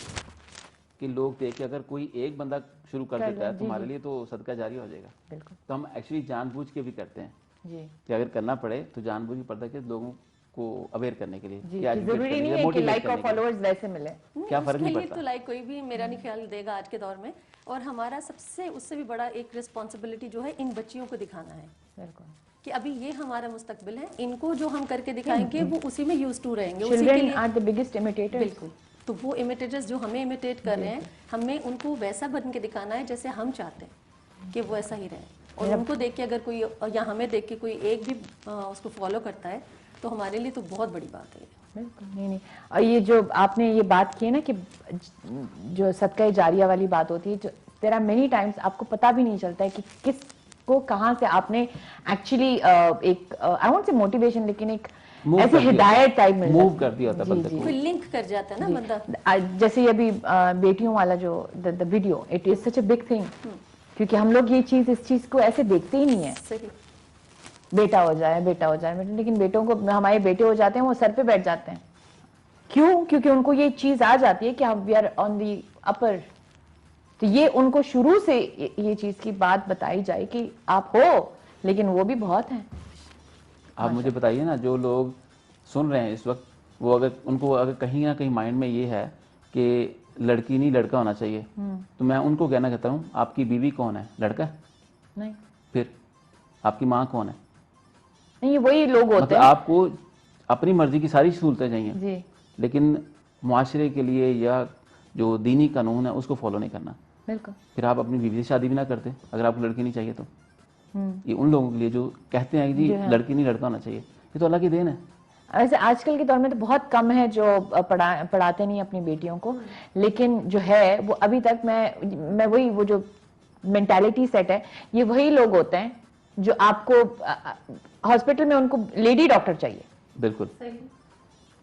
कि लोग देख के अगर कोई एक बंदा शुरू कर देता है तो हमारे लिए तो सदका जारी हो जाएगा। बिल्कुल। तो हम एक्चुअली जानबूझ के भी करते हैं जी, कि अगर करना पड़े तो जानबूझ के पर्दा के लोगों को अवेयर करने के लिए, जी, कि कि जरूरी नहीं है कि लाइक और फॉलोअर्स वैसे मिले। क्या फर्क नहीं उसके लिए पड़ता। तो लाइक कोई भी मेरा नहीं ख्याल देगा आज के दौर में। और हमारा सबसे उससे भी बड़ा एक रिस्पॉन्सिबिलिटी जो है इन बच्चियों को दिखाना है बिल्कुल, कि अभी ये हमारा मुस्तकबिल है, इनको जो हम करके दिखाएंगे वो उसी में यूज टू रहेंगे, उसी के चिल्ड्रन लिए। Are the biggest imitators. बिल्कुल। तो वो इमिटेटर्स जो हमें इमिटेट कर रहे हैं, हमें उनको वैसा बन के दिखाना है जैसे हम चाहते हैं कि वो ऐसा ही रहे। और उनको देख के अगर कोई या हमें देख के कोई एक भी उसको फॉलो करता है तो हमारे लिए तो बहुत बड़ी बात है। बिल्कुल, नहीं। और ये जो आपने ये बात की है ना कि जो सदका जारिया वाली बात होती है, देयर आर मेनी टाइम्स आपको पता भी नहीं चलता है कि किस को कहाँ से आपने एक्चुअली एक आई वोंट से मोटिवेशन, लेकिन एक ऐसे हिदायत टाइप मिल मूव कर दिया होता है बंदे को। कोई लिंक कर जाता है ना बंदा। जैसे अभी बेटियों वाला जो the video, it is such a big thing, क्योंकि हम लोग ये चीज इस चीज को ऐसे देखते ही नहीं है। सही। बेटा हो जाए, बेटा हो जाए, लेकिन बेटों को, हमारे बेटे हो जाते हैं वो सर पे बैठ जाते हैं। क्यों? क्योंकि उनको ये चीज आ जाती है कि हम वी आर ऑन दी अपर। तो ये उनको शुरू से ये चीज की बात बताई जाए कि आप हो, लेकिन वो भी बहुत हैं। आप मुझे बताइए ना, जो लोग सुन रहे हैं इस वक्त, वो अगर उनको अगर कहीं ना कहीं माइंड में ये है कि लड़की नहीं लड़का होना चाहिए, तो मैं उनको कहना चाहता हूँ, आपकी बीवी कौन है? लड़का? नहीं, फिर आपकी माँ कौन है? नहीं, वही लोग होते मतलब हैं। आपको अपनी मर्जी की सारी सहूलतें चाहिए, जी, लेकिन मुआशरे के लिए या जो दीनी कानून है उसको फॉलो नहीं करना। बिल्कुल। फिर आप अपनी बीवी से शादी भी ना करते अगर आपको लड़की नहीं चाहिए तो। ये उन लोगों के लिए जो कहते हैं कि जी लड़की नहीं लड़का होना चाहिए, ये तो अल्लाह की देन है। वैसे आजकल के दौर में तो बहुत कम है जो पढ़ाते नहीं अपनी बेटियों को, लेकिन जो है वो अभी तक मैं वही वो जो मेंटालिटी सेट है, ये वही लोग होते हैं जो आपको हॉस्पिटल में उनको लेडी डॉक्टर चाहिए, बिल्कुल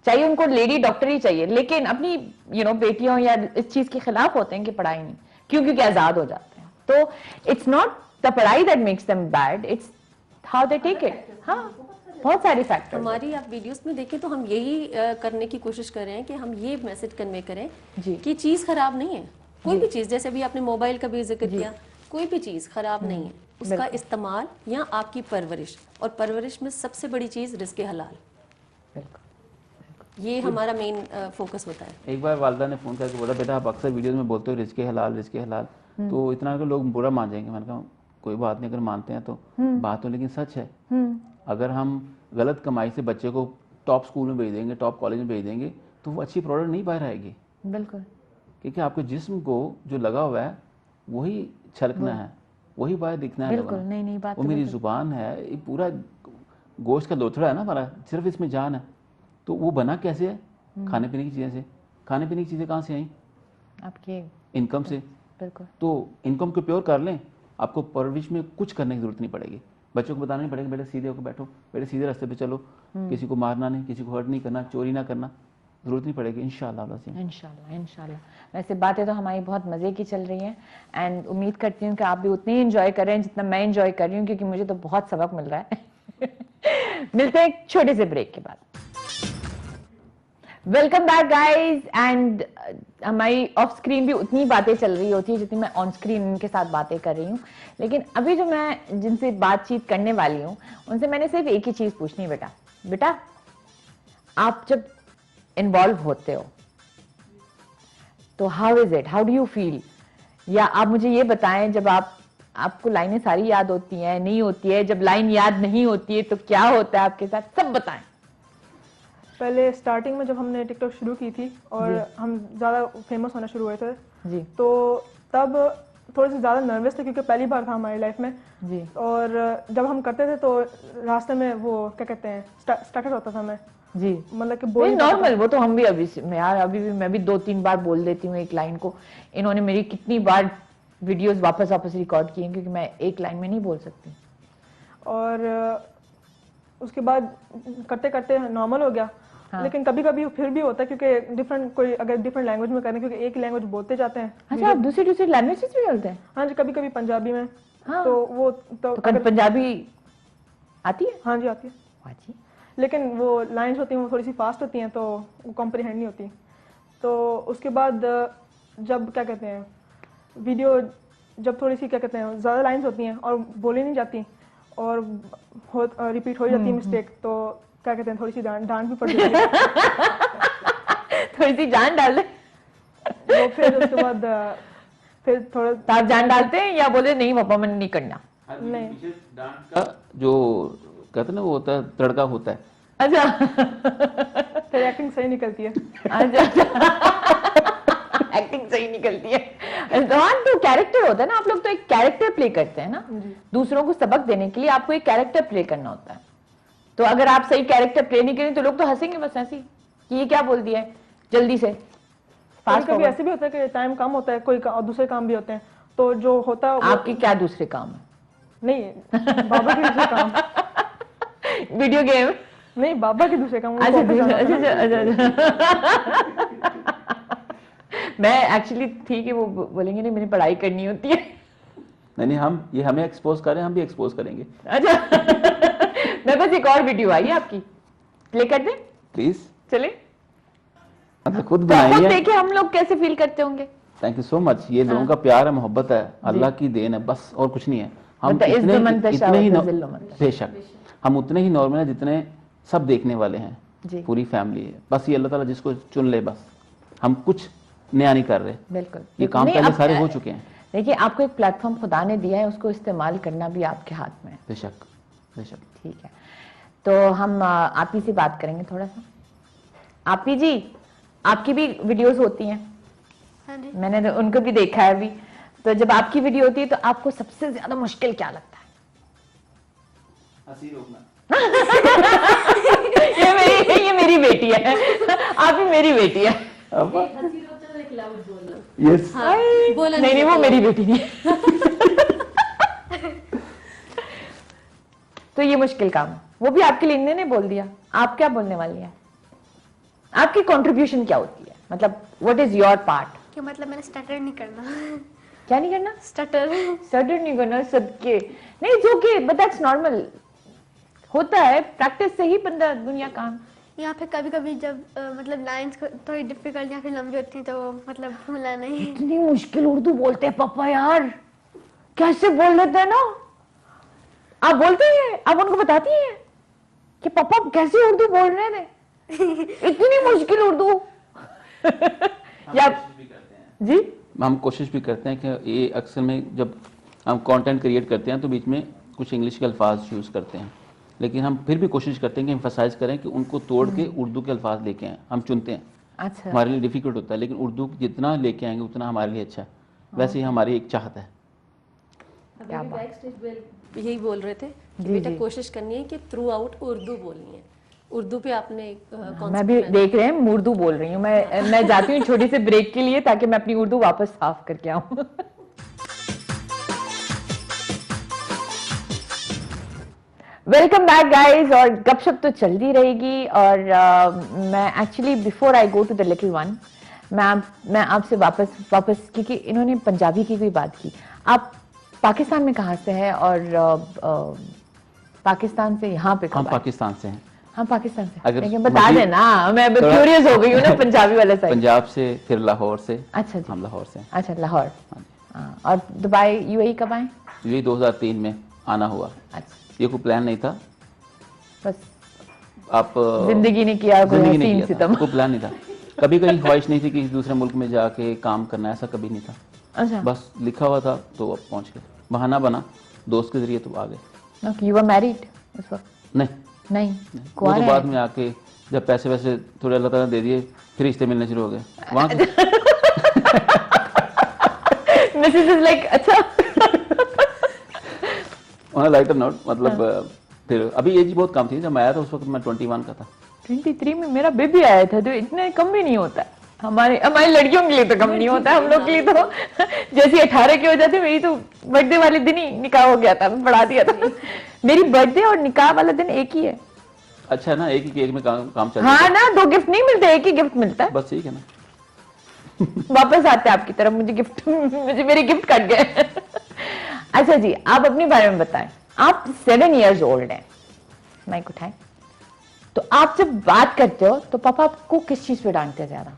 चाहिए उनको लेडी डॉक्टर ही चाहिए, लेकिन अपनी बेटियों या इस चीज के खिलाफ होते हैं कि पढ़ाई नहीं, क्योंकि आजाद हो जाते हैं। तो इट्स नॉट द पढ़ाई that makes them bad, it's how they take it. हाँ, बहुत सारी फैक्टर्स। हमारी आप वीडियोस में देखें तो हम यही करने की कोशिश कर रहे हैं कि हम ये मैसेज कन्वे करें कि चीज खराब नहीं है, कोई भी चीज, जैसे अभी आपने मोबाइल का भी जिक्र किया, कोई भी चीज खराब नहीं है, उसका इस्तेमाल या आपकी परवरिश, और परवरिश में सबसे बड़ी चीज रिज़्क़े हलाल, ये हमारा मेन फोकस होता है। एक बार वालिदा ने फोन करके बोला, बेटा आप अक्सर वीडियोस में बोलते हो रिज़्क़े हलाल रिज़्क़े हलाल, तो इतना कि लोग बुरा मान जाएंगे। मैंने कहा कोई बात नहीं, अगर मानते हैं तो बात तो लेकिन सच है। अगर हम गलत कमाई से बच्चे को टॉप स्कूल में भेज देंगे, टॉप कॉलेज में भेज देंगे, तो वो अच्छी प्रोडक्ट नहीं बाहर आएगी। बिल्कुल, क्योंकि आपके जिस्म को जो लगा हुआ है वही छलकना है, वही बाहर दिखना है। बिल्कुल, नहीं बात वो मेरी जुबान है, ये पूरा गोश्त का लोथड़ा है ना हमारा, सिर्फ इसमें जान है। तो वो बना कैसे है? खाने पीने की चीज़ें से। खाने पीने की चीज़ें कहाँ से आई? आपके इनकम से। बिल्कुल, तो इनकम को प्योर कर लें, आपको परवरिश में कुछ करने की जरूरत नहीं पड़ेगी। बच्चों को बताना नहीं पड़ेगा बेटे सीधे होकर बैठो, बेटे सीधे रास्ते पे चलो, किसी को मारना नहीं, किसी को हर्ट नहीं करना, चोरी ना करना, जरूरत नहीं पड़ेगी इंशाल्लाह। इंशाल्लाह। वैसे बातें तो हमारी बहुत मज़े की चल रही हैं, एंड उम्मीद करती हूँ कि आप भी उतने ही एंजॉय कर रहे हैं जितना मैं एंजॉय कर रही हूँ, क्योंकि मुझे तो बहुत सबक मिल रहा है। मिलते हैं एक छोटे से ब्रेक के बाद। वेलकम बैक गाइज, एंड हमारी ऑफ स्क्रीन भी उतनी बातें चल रही होती है जितनी मैं ऑन स्क्रीन इनके साथ बातें कर रही हूँ, लेकिन अभी जो मैं जिनसे बातचीत करने वाली हूँ उनसे मैंने सिर्फ एक ही चीज पूछनी है। बेटा आप जब इन्वॉल्व होते हो तो how is it, how do you feel, या आप मुझे ये बताएं जब आपको लाइनें सारी याद होती हैं, नहीं होती है, जब लाइन याद नहीं होती है तो क्या होता है आपके साथ, सब बताएं। पहले स्टार्टिंग में जब हमने टिकटॉक शुरू की थी और हम ज़्यादा फेमस होना शुरू हुए थे जी, तो तब थोड़े से ज़्यादा नर्वस थे, क्योंकि पहली बार था हमारी लाइफ में जी। और जब हम करते थे तो रास्ते में वो क्या कहते हैं स्टटर होता था मैं जी, मतलब कि नॉर्मल, वो तो हम भी अभी यार अभी भी मैं भी 2-3 बार बोल देती हूँ एक लाइन को। इन्होंने मेरी कितनी बार वीडियोस वापस रिकॉर्ड किए हैं, क्योंकि मैं एक लाइन में नहीं बोल सकती। और उसके बाद करते करते नॉर्मल हो गया। हाँ। लेकिन कभी कभी फिर भी होता है, क्योंकि डिफरेंट लैंग्वेज में करने, क्योंकि एक लैंग्वेज बोलते जाते हैं। अच्छा, आप दूसरी लैंग्वेजेस भी बोलते हैं? हाँ जी, कभी कभी पंजाबी में। हाँ। तो वो तो पंजाबी आती है? हाँ जी, आती है। हाँ जी। लेकिन वो लाइंस होती हैं वो थोड़ी सी फास्ट होती हैं, तो वो कॉम्प्रिहेंड नहीं होती। तो उसके बाद जब क्या कहते हैं वीडियो जब थोड़ी सी क्या कहते हैं ज़्यादा लाइंस होती हैं और बोली नहीं जाती और रिपीट हो जाती है मिस्टेक, तो क्या कहते हैं थोड़ी सी डांट भी पड़ जाती है। थोड़ी सी जान डाल दे। तो फिर उसके बाद फिर थोड़ा आप जान डालते हैं या बोले नहीं पापा मैंने नहीं करना? नहीं, डांट का जो कहते हैं ना वो होता है, तड़का होता है। अच्छा। फिर एक्टिंग सही निकलती है। अच्छा, एक्टिंग सही निकलती है। तो कैरेक्टर होता है ना, आप लोग तो एक कैरेक्टर प्ले करते हैं ना, दूसरों को सबक देने के लिए आपको एक कैरेक्टर प्ले करना होता है। तो अगर आप सही कैरेक्टर प्ले नहीं करें तो लोग तो हंसेंगे बस ऐसे ही कि ये क्या बोल दिया है, जल्दी से फास्ट। कभी ऐसे भी होता है कि टाइम कम होता है, कोई दूसरे काम भी होते हैं, तो जो होता है आपके क्या दूसरे काम है? नहीं, बाबा के दूसरे काम। वीडियो गेम नहीं, बाबा के दूसरे काम। अच्छा। मैं एक्चुअली थी कि वो बोलेंगे नहीं मैंने पढ़ाई करनी होती है। नहीं, हम ये हमें एक्सपोज करें, हम भी एक्सपोज करेंगे। अच्छा। मैं बस एक और वीडियो आई है आपकी, प्ले कर दें प्लीज? चले, मतलब खुद बनाइए, देखिए हम लोग कैसे फील करते होंगे। Thank you so much. ये लोगों का प्यार है, मोहब्बत है, अल्लाह की देन है, बस और कुछ नहीं है। हम इतने ही बेशक हम उतने ही नॉर्मल हैं जितने सब देखने वाले हैं, पूरी फैमिली है। बस ये अल्लाह ताला जिसको चुन ले, बस हम कुछ नया नहीं कर रहे। बिल्कुल, ये काम पहले सारे हो चुके हैं। देखिए आपको एक प्लेटफॉर्म खुदा ने दिया है, उसको इस्तेमाल करना भी आपके हाथ में है। बेशक बेशक। ठीक है, तो हम आप ही से बात करेंगे थोड़ा सा। आपी जी, आपकी भी वीडियोस होती हैं? हाँ जी। मैंने उनको भी देखा है अभी। तो जब आपकी वीडियो होती है तो आपको सबसे ज्यादा मुश्किल क्या लगता है? हंसी रोकना। मेरी बेटी है। यस बोला नहीं वो मेरी बेटी नहीं है। तो ये मुश्किल काम है, वो भी आपके लिए इन्होंने बोल दिया। आप क्या बोलने वाली हैं? आपकी कंट्रीब्यूशन क्या होती है, मतलब व्हाट इज योर पार्ट? कि मतलब मैंने स्टटर नहीं करना। क्या नहीं करना? स्टटर नहीं करना सबके नहीं, जो कि बट दैट्स नॉर्मल होता है, प्रैक्टिस से ही बंदा दुनिया काम। यहाँ पे कभी कभी जब मतलब लाइंस थोड़ी डिफिकल्ट या फिर लंबी होती हैं तो मतलब भूला नहीं। इतनी मुश्किल उर्दू बोलते हैं पापा यार, कैसे बोल लेते हैं ना। आप बोलती हैं, आप उनको बताती हैं कि पापा कैसे उर्दू बोल रहे थे, इतनी मुश्किल उर्दू। या जी हम कोशिश भी करते हैं कि ये अक्सर में जब हम कंटेंट क्रिएट करते हैं तो बीच में कुछ इंग्लिश के अल्फाज यूज़ करते हैं, लेकिन हम फिर भी कोशिश करते हैं कि एम्फसाइज करें कि उनको तोड़ के उर्दू के अल्फाज लेके आएं। हम चुनते हैं, अच्छा हमारे लिए डिफिकल्ट होता है, लेकिन उर्दू जितना लेके आएंगे उतना हमारे लिए अच्छा है। वैसे ही हमारी एक चाहत है। क्या बात। बैक स्टेज यही बोल रहे थे कि बेटा कोशिश करनी है कि थ्रू आउट उर्दू बोलनी है। उर्दू पे आपने मैं भी देख रहे हैं उर्दू बोल रही हूँ। मैं जाती हूँ छोटी से ब्रेक के लिए ताकि मैं अपनी उर्दू वापस साफ करके आऊँ। Welcome back guys. और गपशप तो चलती रहेगी। और मैं actually before I go to the little one, मैं आपसे वापस क्योंकि इन्होंने पंजाबी की कोई बात की। आप पाकिस्तान में कहाँ से हैं? और पाकिस्तान से यहाँ पे हम पाकिस्तान से हैं। हम पाकिस्तान से, अगर लेकिन बता देना, मैं क्यूरियस हो गई हूँ ना पंजाबी वाले साइड। पंजाब से, फिर लाहौर से। अच्छा जी, हम लाहौर से। अच्छा लाहौर। और दुबई यूएई कब आए? यूएई 2003 में आना हुआ। अच्छा, ये कोई प्लान नहीं था, बस आप जिंदगी ने किया कोई जिंदगी ने हसीन किया था, सितम। कोई प्लान नहीं था। कभी कहीं ख्वाहिश नहीं थी कि दूसरे मुल्क में जाके काम करना, ऐसा कभी नहीं था। अच्छा, बस लिखा हुआ था तो अब पहुंच गए, बहाना बना दोस्त के जरिए तो आ गए। ओके, यू वर मैरिड उस वक्त? नहीं, नहीं, वो तो बाद में आके जब पैसे वैसे थोड़े अल्लाह ताला ने दे दिए फिर रिश्ते मिलने शुरू हो गए वहाँ। मिसेस इज लाइक अच्छा। ऑन अ लाइटर नोट, मतलब फिर अभी एज बहुत कम थी जब मैं आया था, उस वक्त मैं 21 का था। 23 में मेरा बेबी आया था, तो इतने कम भी नहीं होता है। हमारी लड़कियों के लिए तो कम नहीं होता है, हम लोग के लिए तो जैसे 18 के हो जाते। मेरी तो बर्थडे वाले दिन ही निकाह हो गया था, मैं बढ़ा दिया था। मेरी बर्थडे और निकाह वाला दिन एक ही है। अच्छा ना, एक ही केक में काम चल हाँ ना, 2 गिफ्ट नहीं मिलते, एक ही गिफ्ट मिलता है। बस ठीक है ना। वापस आते हैं आपकी तरफ, मुझे मेरे गिफ्ट कट गए। अच्छा जी, आप अपने बारे में बताएं। आप 7 years old हैं, माइक उठाएं। तो आप जब बात करते हो तो पापा आपको किस चीज पे डांटते हैं ज्यादा?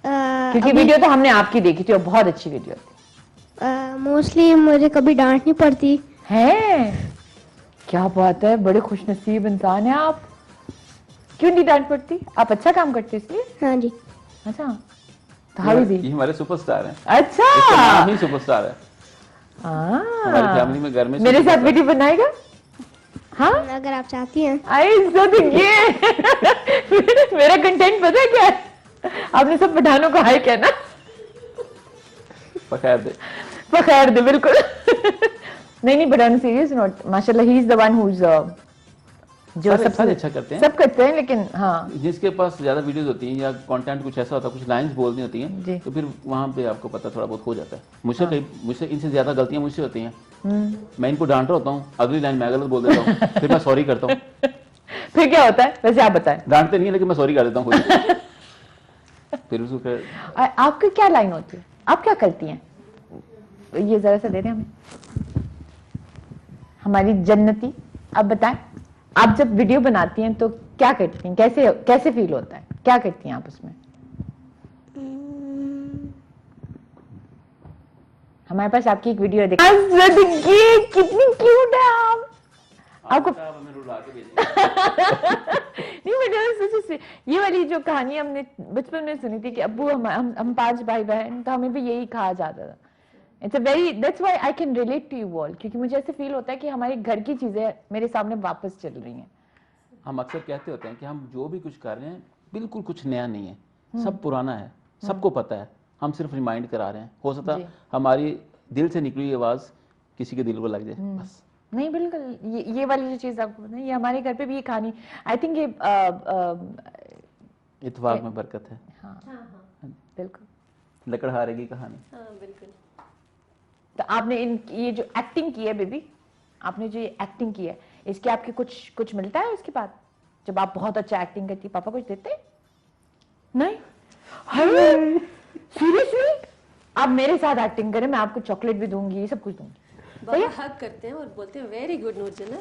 क्योंकि वीडियो तो हमने आपकी देखी थी और बहुत अच्छी वीडियो थी। मोस्टली मुझे कभी डांट नहीं पड़ती है। क्या बात है, बड़े खुशनसीब इंसान हैं आप। क्यों नहीं डांट पड़ती? आप अच्छा काम करते हो इसलिए? हाँ जी। अच्छा, तो हाउ इज ये हमारे सुपरस्टार हैं। अच्छा, इसका नाम ही सुपरस्टार है। हमारी फैमिली में घर में मेरे साथ वीडियो बनाएगा? हाँ, अगर आप चाहती हैं। आई ये मेरा कंटेंट पता है क्या है? आपने सब पठानों को हाय कहना। पखैर दे बिल्कुल। नहीं but I am serious note, माशाल्लाह he is the one who is जो सबसे अच्छा करते हैं, सब करते हैं, लेकिन हाँ जिसके पास ज्यादा वीडियोस होती हैं या कंटेंट कुछ ऐसा होता है, कुछ लाइंस बोलनी होती जी। हैं, तो फिर वहाँ पे आपको पता थोड़ा बहुत हो जाता है। मुझसे इनसे ज्यादा गलतियां मुझसे होती हैं। मैं इनको डांट रहा होता हूँ, अगली लाइन मैं गलत बोल देता हूँ, फिर मैं सॉरी करता हूँ। फिर क्या होता है वैसे आप बताएं? डांटते नहीं है, लेकिन मैं सॉरी कर देता हूँ खुद। फिर उसको आपकी क्या लाइन होती है, आप क्या करती हैं? ये जरा सा दे दें हमें, हमारी जन्नती। आप बताएं, आप जब वीडियो बनाती हैं तो क्या करती हैं, कैसे फील होता है, क्या करती हैं आप उसमें? हमारे पास आपकी एक वीडियो देखिए, कितनी क्यूट है आप। आपको नहीं बेटा, ये वाली जो कहानी हमने बचपन में सुनी थी कि अब्बू हम 5 भाई बहन, तो हमें भी यही कहा जाता था। It's a very, that's why I can relate to you all, क्योंकि मुझे ऐसे फील होता है कि हमारे घर की चीजें मेरे सामने वापस चल रही हैं। हम अक्सर कहते होते हैं कि हम जो भी कुछ कर रहे हैं बिल्कुल कुछ नया नहीं है, सब पुराना है, सबको पता है, हम सिर्फ रिमाइंड करा रहे हैं। हो सकता है हमारी दिल से निकली आवाज किसी के दिल को लग जाए, बस। नहीं बिल्कुल, ये वाली जो चीज आपको पता है, ये हमारे घर पे भी ये कहानी, आई थिंक ये इत्तेफाक में बरकत है। हाँ बिल्कुल, लकड़हारे की कहानी। हाँ बिल्कुल। तो आपने ये जो एक्टिंग की है बेबी, आपने जो ये एक्टिंग की है, इसके आपके कुछ मिलता है उसके बाद? जब आप बहुत अच्छा एक्टिंग करती है, पापा कुछ देते? नहीं? सीरियसली? आप मेरे साथ एक्टिंग करें, मैं आपको चॉकलेट भी दूंगी, सब कुछ दूंगी। बाबा हग करते हैं और बोलते हैं very good Noorjan,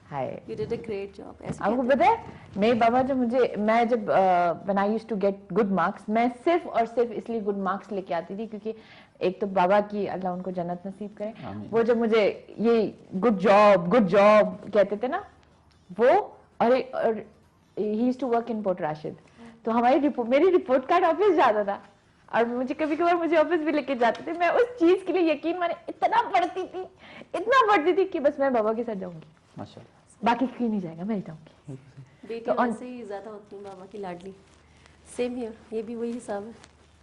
hi, you did a great job. ऐसे आपको पता है मेरे बाबा जब मैं जब when I used to get good marks, मैं सिर्फ और सिर्फ इसलिए गुड मार्क्स लेके आती थी क्योंकि एक तो बाबा की, अल्लाह उनको जन्नत नसीब करे, वो जब मुझे ये गुड जॉब कहते थे ना, वो और ही used to work in Port Rashid, तो मेरी रिपोर्ट कार्ड ऑफिस जाता था और मुझे कभी कभार मुझे ऑफिस भी लेके जाते थे। मैं उस चीज के लिए यकीन माने इतना पढ़ती थी कि बस मैं बाबा के साथ जाऊंगी, माशाल्लाह, बाकी कहीं नहीं जाएगा, मैं ही जाऊंगी। बेटियां वैसे ही ज्यादा होती हैं बाबा की लाडली। सेम हियर, ये भी वही हिसाब है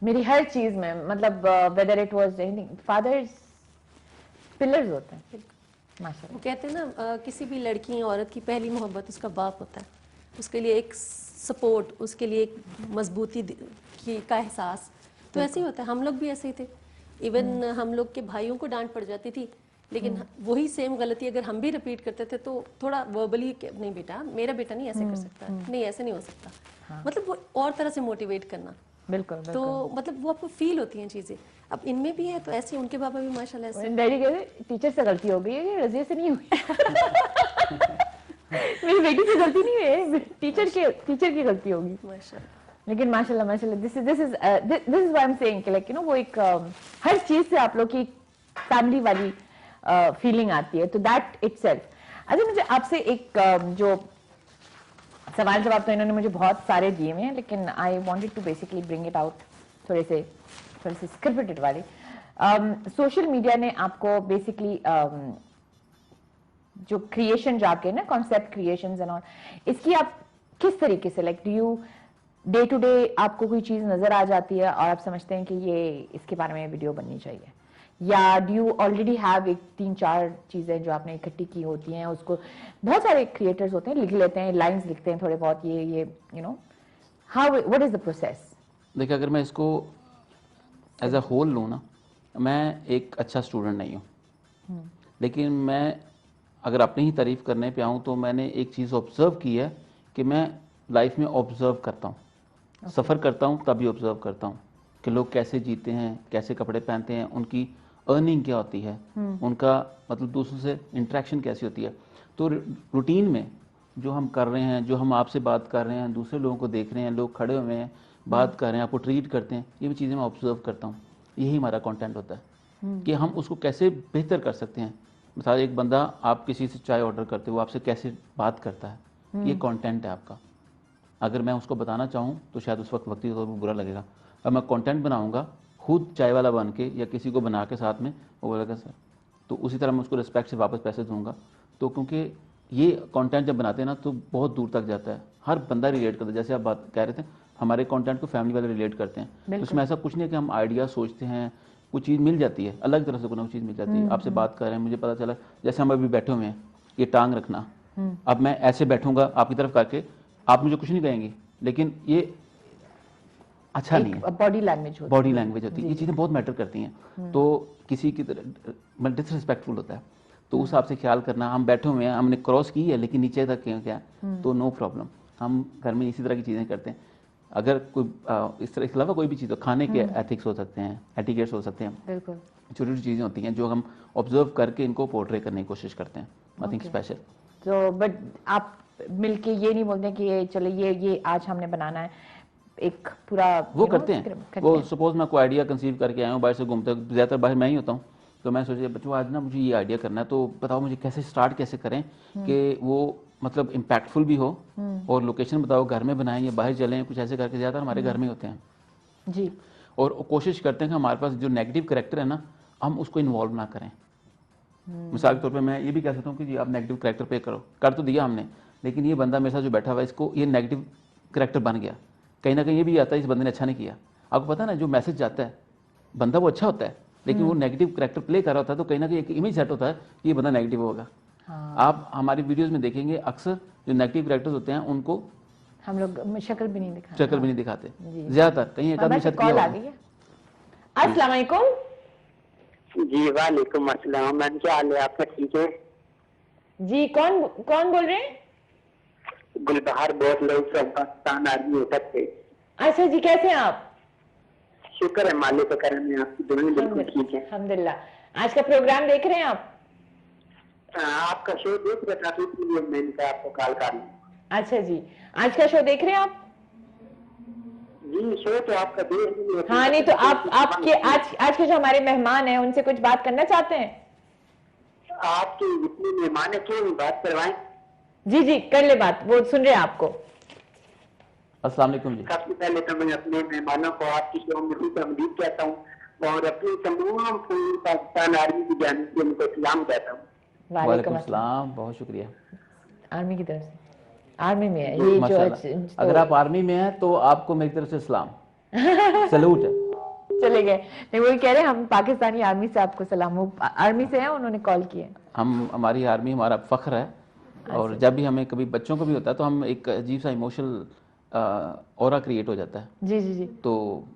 मेरी हर चीज में, मतलब whether it was anything, fathers pillars होते हैं माशाल्लाह। वो कहते हैं ना किसी भी लड़की या औरत की पहली मोहब्बत उसका बाप होता है, उसके लिए एक सपोर्ट, उसके लिए एक मजबूती का एहसास, तो ऐसे ही होता है। हम लोग भी ऐसे ही थे, इवन हम लोग के भाइयों को डांट पड़ जाती थी, लेकिन वही सेम गलती अगर हम भी रिपीट करते थे तो थोड़ा वर्बली, नहीं बेटा मेरा बेटा नहीं ऐसे कर सकता, नहीं ऐसे नहीं हो सकता, मतलब वो और तरह से मोटिवेट करना। बिल्कुल, तो मतलब वो आपको फील होती हैं चीजें। अब इनमें भी है, तो ऐसे उनके पापा भी माशाल्लाह ऐसे। डैडी कहते टीचर से गलती हो गई है, रजिया से नहीं हुई। मेरी बेटी से गलती नहीं है, टीचर की गलती होगी माशाल्लाह। लेकिन माशाल्लाह this is why I am saying कि लाइक यू नो वो एक हर चीज से आप लोग की फैमिली वाली फीलिंग आती है, तो दैट इटसेल्फ। अच्छा, मुझे आपसे एक जो सवाल जवाब तो इन्होंने मुझे बहुत सारे दिए हुए हैं, लेकिन I wanted to basically bring it out थोड़े से स्क्रिप्टेड वाले। सोशल मीडिया ने आपको बेसिकली जो क्रिएशन जो आपके ना कॉन्सेप्ट क्रिएशंस एंड ऑल, इसकी आप किस तरीके से like do you day to day आपको कोई चीज नजर आ जाती है और आप समझते हैं कि ये इसके बारे में वीडियो बननी चाहिए, या डू यू ऑलरेडी हैव एक 3-4 चीजें जो आपने इकट्ठी की होती हैं, उसको बहुत सारे क्रिएटर्स होते हैं लिख लेते हैं, लाइंस लिखते हैं थोड़े बहुत, ये you know how what is the process? देखिए, अगर मैं इसको एज अ होल लूँ ना, मैं एक अच्छा स्टूडेंट नहीं हूँ, लेकिन मैं अगर अपनी ही तारीफ करने पे आऊँ तो मैंने एक चीज़ ऑब्जर्व की है कि मैं लाइफ में ऑब्जर्व करता हूँ, सफ़र करता हूँ तभी ऑब्जर्व करता हूँ कि लोग कैसे जीते हैं, कैसे कपड़े पहनते हैं, उनकी अर्निंग क्या होती है, उनका मतलब दूसरों से इंटरेक्शन कैसी होती है। तो रूटीन में जो हम कर रहे हैं, जो हम आपसे बात कर रहे हैं, दूसरे लोगों को देख रहे हैं, लोग खड़े हुए हैं, बात कर रहे हैं, आपको ट्रीट करते हैं, ये भी चीज़ें मैं ऑब्जर्व करता हूँ। यही हमारा कंटेंट होता है कि हम उसको कैसे बेहतर कर सकते हैं। मिसाल, एक बंदा आप किसी से चाय ऑर्डर करते हो, आपसे कैसे बात करता है, ये कंटेंट है आपका। अगर मैं उसको बताना चाहूँ तो शायद उस वक्त तौर पर बुरा लगेगा। अब मैं कंटेंट बनाऊँगा खुद चाय वाला बन के या किसी को बना के साथ में, वो बोलेगा सर, तो उसी तरह मैं उसको रिस्पेक्ट से वापस पैसे दूंगा। तो क्योंकि ये कंटेंट जब बनाते हैं ना तो बहुत दूर तक जाता है, हर बंदा रिलेट करता है। जैसे आप बात कह रहे थे, हमारे कंटेंट को फैमिली वाले रिलेट करते हैं, तो उसमें ऐसा कुछ नहीं है कि हम आइडिया सोचते हैं, कुछ चीज़ मिल जाती है, अलग तरह से कोई चीज़ मिल जाती है। आपसे बात कर रहे हैं, मुझे पता चला, जैसे हम अभी बैठे हुए हैं, ये टांग रखना, अब मैं ऐसे बैठूंगा आपकी तरफ करके, आप मुझे कुछ नहीं कहेंगे, लेकिन ये अच्छा नहीं है। बॉडी लैंग्वेज होती है, ये चीज़ें बहुत मैटर करती हैं। तो किसी की तरह डिसरिस्पेक्टफुल होता है, तो उस हिसाब से ख्याल करना। हम बैठे हुए हैं, हमने क्रॉस की है, लेकिन नीचे तक क्या तो नो प्रॉब्लम, हम घर में इसी तरह की चीज़ें करते हैं। अगर कोई इस तरह के अलावा कोई भी चीज़ हो, खाने के एथिक्स हो सकते हैं, एटिकेट्स हो सकते हैं, बिल्कुल छोटी छोटी चीज़ें होती हैं जो हम ऑब्जर्व करके इनको पोर्ट्रे करने की कोशिश करते हैं। Nothing special. तो बट आप मिलके ये नहीं बोलते कि ये चले ये आज हमने बनाना है, एक पूरा वो करते हैं। वो सपोज मैं कोई आइडिया कंसीव करके आया हूँ, बाहर से घूमते, ज़्यादातर बाहर मैं ही होता हूँ, तो मैं सोचा बच्चों आज ना मुझे ये आइडिया करना है, तो बताओ मुझे कैसे स्टार्ट कैसे करें कि वो मतलब इम्पैक्टफुल भी हो, और लोकेशन बताओ, घर में बनाएं या बाहर चलें, कुछ ऐसे करके। ज़्यादातर हमारे घर में होते हैं जी, और कोशिश करते हैं कि हमारे पास जो नेगेटिव कैरेक्टर है ना, हम उसको इन्वॉल्व ना करें। मिसाल के तौर पे मैं ये भी कह सकता हूँ कि जी आप नेगेटिव कैरेक्टर पे करो, कर तो दिया हमने, लेकिन ये बंदा मेरे साथ जो बैठा हुआ है, इसको ये नेगेटिव कैरेक्टर बन गया, कहीं ना कहीं ये भी आता है इस बंदे ने अच्छा नहीं किया। आपको पता है ना, जो मैसेज जाता है, बंदा वो अच्छा होता है, लेकिन वो नेगेटिव कैरेक्टर प्ले कर रहा होता है, तो कहीं ना कहीं एक इमेज सेट होता है कि ये बंदा नेगेटिव होगा। आप हमारी वीडियोस में देखेंगे, अक्सर जो नेगेटिव कैरेक्टर्स होते हैं उनको हम लोग शक्ल भी नहीं दिखाते। शक्ल भी नहीं दिखाते ज्यादातर, कहीं एक आदमी शक्ल कॉल आ गई है। अस्सलाम वालेकुम। जी वालेकुम अस्सलाम। मैम क्या हाल है आपका? ठीक है जी। कौन कौन बोल रहे हैं? गुलबहार बहुत लोग फ्रॉम पाकिस्तान आर्मी होता थे। अच्छा जी, कैसे हैं आप? शुक्र है मालिक का करम है, आपकी दुनिया बिल्कुल ठीक है अल्हम्दुलिल्लाह। आज का प्रोग्राम देख रहे हैं आप? आपका शो देख रहा था तो इसलिए मैंने कहा आपको कॉल कर लूं। अच्छा जी, आज का शो देख रहे हैं आप? जी शो तो आपका देख रही है। हाँ, नहीं तो आपके आज के जो हमारे मेहमान हैं उनसे कुछ बात करना चाहते हैं? आपके जितने मेहमान है क्यों नहीं बात करवाएं? जी जी, कर ले बात, वो सुन रहे हैं आपको। अस्सलाम वालेकुम जी। सबसे पहले तो मैं अपने मेहमानों को आपकी शो में खुश आमदीद कहता हूँ और अपनी तमाम पूरी पाकिस्तान आर्मी की जानिब से उनको सलाम कहता हूँ। वालेकुम अस्सलाम, बहुत शुक्रिया। आर्मी की तरफ से, आर्मी में है ये जो, अगर आप आर्मी में हैं तो आपको मेरी तरफ से सलाम, सलूट है। चले गए। नहीं, वही कह रहे हैं हम पाकिस्तानी आर्मी से आपको सलाम। वो आर्मी से हैं, उन्होंने कॉल किए। हमारी आर्मी हमारा फख्र है और जब भी हमें कभी बच्चों को भी होता है तो हम एक अजीब सा इमोशनल ऑरा क्रिएट हो जाता है। जी जी जी। तो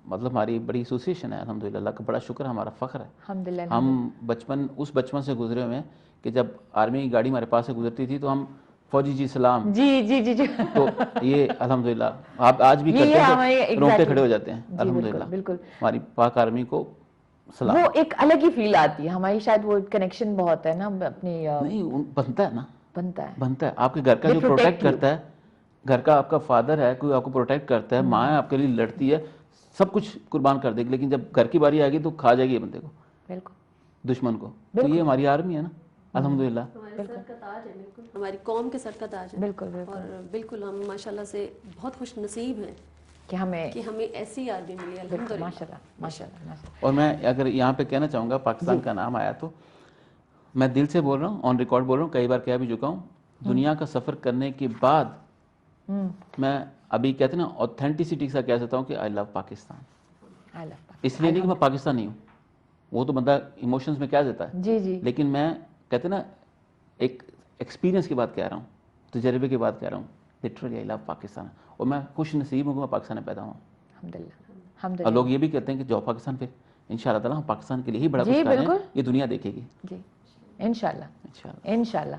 मतलब हमारी बड़ी एसोसिएशन है, अल्हम्दुलिल्लाह, अल्लाह का बड़ा शुक्र है, हमारा फख्र है। अल्हम्दुलिल्लाह। हम उस बचपन से गुजरे हुए हैं कि जब आर्मी की गाड़ी हमारे पास से गुजरती थी तो हम फौजी जी सलाम, जी जी जी जी। तो ये अल्हम्दुलिल्लाह आप आज भी करते हैं तो रोंगटे खड़े हो जाते हैं। अल्हम्दुलिल्लाह, बिल्कुल हमारी पाक आर्मी को सलाम। वो एक अलग ही फील आती है हमारी, शायद वो कनेक्शन बहुत है ना अपनी। नहीं बनता है ना, बनता है आपके घर का जो प्रोटेक्ट करता है, घर का आपका फादर है, कोई आपको प्रोटेक्ट करता है, माँ है आपके लिए लड़ती है, सब कुछ कुर्बान कर देगी, लेकिन जब घर की बारी आएगी तो खा जाएगी बंदे को, बिल्कुल, दुश्मन को। तो ये हमारी आर्मी है ना, अल्हम्दुलिल्लाह। हमारे सर का ताज है, बिल्कुल हमारी कौम के सर का ताज है। बिल्कुल और बिल्कुल हम माशाल्लाह से बहुत खुश नसीब हैं कि हमें ऐसी आर्मी मिली, अल्हम्दुलिल्लाह, माशाल्लाह माशाल्लाह। और मैं अगर यहाँ पे कहना चाहूँगा, पाकिस्तान का नाम आया तो मैं दिल से बोल रहा हूँ, ऑन रिकॉर्ड बोल रहा हूँ, कई बार कह भी चुका हूँ, दुनिया का सफ़र करने के बाद मैं अभी कहते हैं ना ऑथेंटिसिटी से कह सकता हूँ कि आई लव पाकिस्तान। इसलिए नहीं कि मैं पाकिस्तानी हूँ, वो तो बंदा इमोशंस में क्या देता है, जी जी, लेकिन मैं कहते हैं ना एक एक्सपीरियंस की बात कह रहा हूँ, तजर्बे की बात कह रहा हूँ, लिटरली आई लव पाकिस्तान। और मैं खुश नसीब हूँ कि मैं पाकिस्तान में पैदा हुआ। अल्हम्दुलिल्लाह। और लोग ये भी कहते हैं कि जाओ पाकिस्तान, फिर इंशाल्लाह ताला हम पाकिस्तान के लिए ही बड़ा कुछ कर रहे हैं, ये दुनिया देखेगी जी, इंशाल्लाह।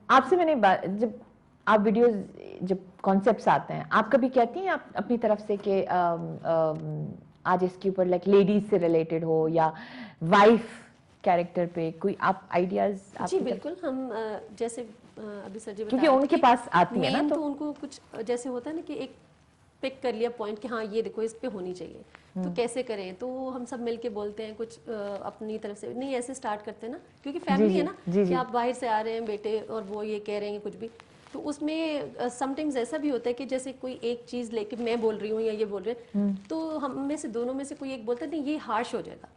आपसे मैंने जब आप वीडियोस, जब कॉन्सेप्ट्स आते हैं, आप कभी कहती हैं आप अपनी तरफ से कि आज इसके ऊपर लाइक लेडीज से रिलेटेड हो या वाइफ कैरेक्टर पे कोई आप आइडियाज? जी बिल्कुल, हम जैसे अभी सर जी क्योंकि उनके पास आती है ना, तो उनको कुछ जैसे होता है ना कि एक पिक कर लिया पॉइंट कि हाँ ये देखो इस पे होनी चाहिए, तो कैसे करें, तो हम सब मिलके बोलते हैं कुछ अपनी तरफ से, नहीं ऐसे स्टार्ट करते हैं ना, क्योंकि फैमिली है ना कि आप बाहर से आ रहे हैं बेटे और वो ये कह रहे हैं कुछ भी, तो उसमें समटाइम्स ऐसा भी होता है कि जैसे कोई एक चीज लेके मैं बोल रही हूँ या ये बोल रहे हैं, तो हम में से दोनों में से कोई एक बोलता है नहीं ये हार्श हो जाएगा,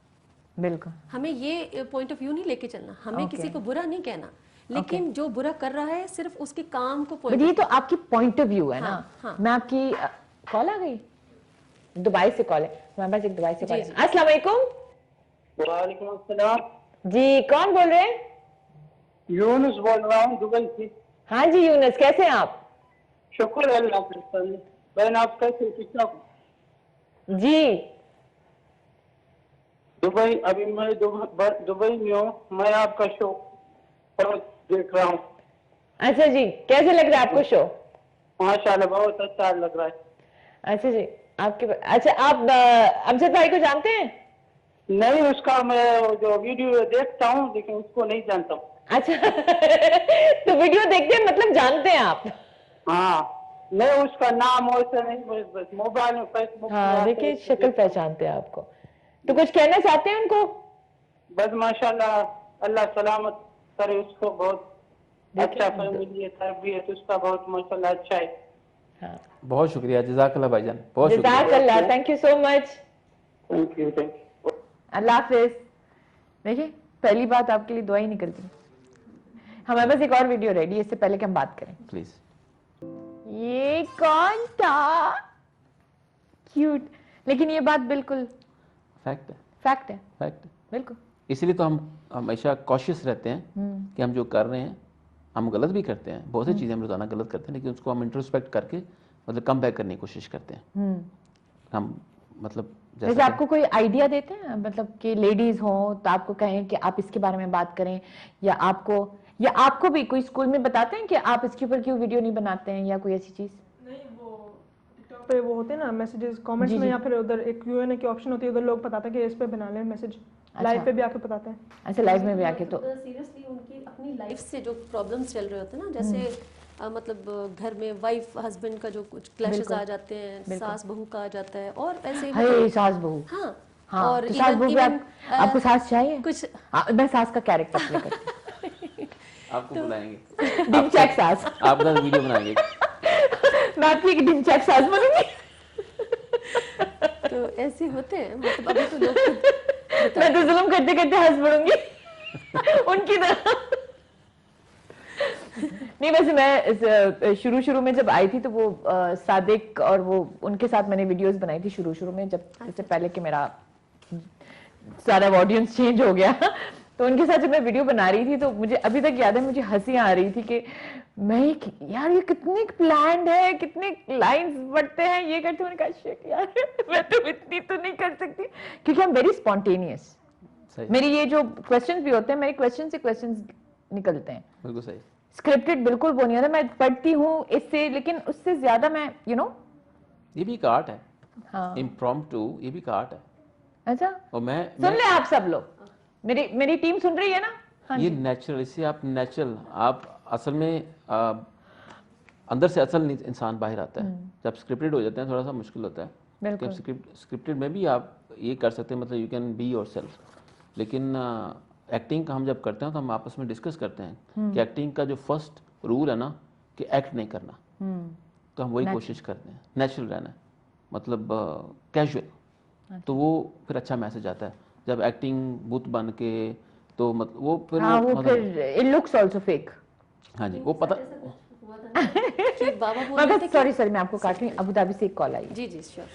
बिल्कुल हमें ये पॉइंट ऑफ व्यू नहीं लेके चलना, हमें किसी को बुरा नहीं कहना, लेकिन जो बुरा कर रहा है सिर्फ उसके काम को पॉइंट। ये तो आपकी पॉइंट ऑफ व्यू है ना। मैं आपकी कॉल आ गई, दुबई से कॉल है हमारे पास, एक दुबई से कॉल है। अस्सलाम वालेकुम। वालेकुम अस्सलाम जी, कौन बोल रहे हैं? यूनुस बोल रहा हूँ दुबई से। हाँ जी यूनुस, कैसे हैं आप? शुक्र है अल्लाह का। बहन आप कैसे, कितना जी? दुबई, अभी मैं दुबई में हूँ, मैं आपका शो देख रहा हूँ। अच्छा जी, कैसे लग रहा है आपको शो? माशाल्लाह बहुत अच्छा लग रहा है। अच्छा जी, अच्छा आप अमजद भाई को जानते हैं? नहीं, उसका मैं जो वीडियो देखता हूँ लेकिन उसको नहीं जानता हूँ। अच्छा तो वीडियो देखते हैं मतलब जानते हैं आप? हाँ, नहीं उसका नाम वैसे नहीं, बस मोबाइल में फेसबुक। हाँ देखिए, शक्ल पहचानते हैं आपको, तो कुछ कहना चाहते हैं उनको? बस माशाल्लाह, अल्लाह सलामत करे उसको, बहुत अच्छा फैमिली है, तरबियत उसका बहुत माशाल्लाह अच्छा है। हाँ। बहुत शुक्रिया, जज़ाकल्लाह भाईजान, बहुत शुक्रिया। जज़ाकल्लाह, thank you so much. Thank you. अल्लाह हाफिज। देखिए, पहली बात आपके लिए दुआ ही निकल गई। हमारे पास एक और वीडियो रेडी है, इससे पहले कि हम बात करें, प्लीज। ये कौन था? क्यूट, लेकिन ये बात बिल्कुल फैक्ट है, फैक्ट है, फैक्ट। बिल्कुल। इसलिए तो हम हमेशा कॉशियस रहते हैं कि हम जो कर रहे हैं, हम गलत भी करते हैं, बहुत सी चीज़ें हम रोजाना गलत करते हैं, लेकिन उसको हम इंट्रोस्पेक्ट करके मतलब कम बैक करने की कोशिश करते हैं हम, मतलब जैसे आपको कोई आइडिया देते हैं, मतलब कि लेडीज हो तो आपको कहें कि आप इसके बारे में बात करें, या आपको भी कोई स्कूल में बताते हैं कि आप इसके ऊपर क्यों वीडियो नहीं बनाते हैं या कोई ऐसी चीज? नहीं, वो टिकटॉक पे वो होते हैं ना मैसेजेस कमेंट्स में, या फिर उधर एक Q&A की ऑप्शन होती है, उधर लोग बताते हैं कि इस पे बना लें मैसेज, लाइव पे भी आके बताते हैं। अच्छा, लाइव में भी आके? तो सीरियसली उनकी अपनी लाइफ से जो प्रॉब्लम्स चल रहे होते हैं ना, जैसे मतलब घर में वाइफ हस्बैंड का जो कुछ क्लैशेस आ जाते हैं, सास बहू का आ जाता है, और ऐसे ही सास बहू। हाँ, और तो सास बहू भी आपको सास चाहिए? कुछ मैं सास का कैरेक्टर प्ले करती हूँ। आपको बुलाएंगे, डिंचैक सास, आपका वीडियो बनाएंगे। मैं आपकी एक डिंचैक सास बनूंगी। तो ऐसे होते हैं, मतलब अभी तो लोग मैं तो जुल्म करते करते हंस पड़ूंगी उनकी तरह। नहीं, वैसे मैं शुरू में जब आई थी तो वो सादिक और वो उनके साथ मैंने वीडियोस बनाई थी शुरू में, जब इससे पहले कि मेरा सारा ऑडियंस चेंज हो गया। तो उनके साथ जब मैं वीडियो बना रही थी तो मुझे अभी तक याद है, मुझे हंसी आ रही थी कि मैं यार ये कितने प्लान्ड है, कितने लाइंस बढ़ते हैं, ये करते हैं। मैंने कहा शिट यार, मैं तो इतनी तो नहीं कर सकती, क्योंकि आई एम वेरी स्पॉन्टेनियस। मेरी ये जो क्वेश्चंस भी होते हैं, मेरे क्वेश्चन से क्वेश्चंस निकलते हैं। बिल्कुल सही। स्क्रिप्टेड बिल्कुल वो नहीं होता। मैं पढ़ती हूँ इससे, लेकिन उससे ज्यादा मैं ये भी एक आर्ट है। हाँ। इम्प्रॉम्प्टू, ये भी एक आर्ट है। अच्छा, और मैं सुन ले आप सब लोग, मेरी टीम सुन रही है ना? हाँ, ये नेचुरल, इससे आप नेचुरल, आप असल में अंदर से असल इंसान बाहर आता है। जब स्क्रिप्टेड हो जाते हैं थोड़ा सा मुश्किल होता है। जब स्क्रिप्टेड में भी आप ये कर सकते हैं, मतलब यू कैन बी योरसेल्फ। लेकिन एक्टिंग का हम जब करते हैं तो हम आपस में डिस्कस करते हैं कि एक्टिंग का जो फर्स्ट रूल है ना कि एक्ट नहीं करना, तो हम वही कोशिश करते हैं, नेचुरल रहना, मतलब कैजुअल। तो वो फिर अच्छा मैसेज आता है। जब एक्टिंग बुत बन के तो मतलब वो फिर वो फिर इट लुक्स आल्सो फेक। हाँ जी, वो पता। सॉरी मैं आपको काट रही हूँ। अबू धाबी से एक कॉल आई। जी श्योर।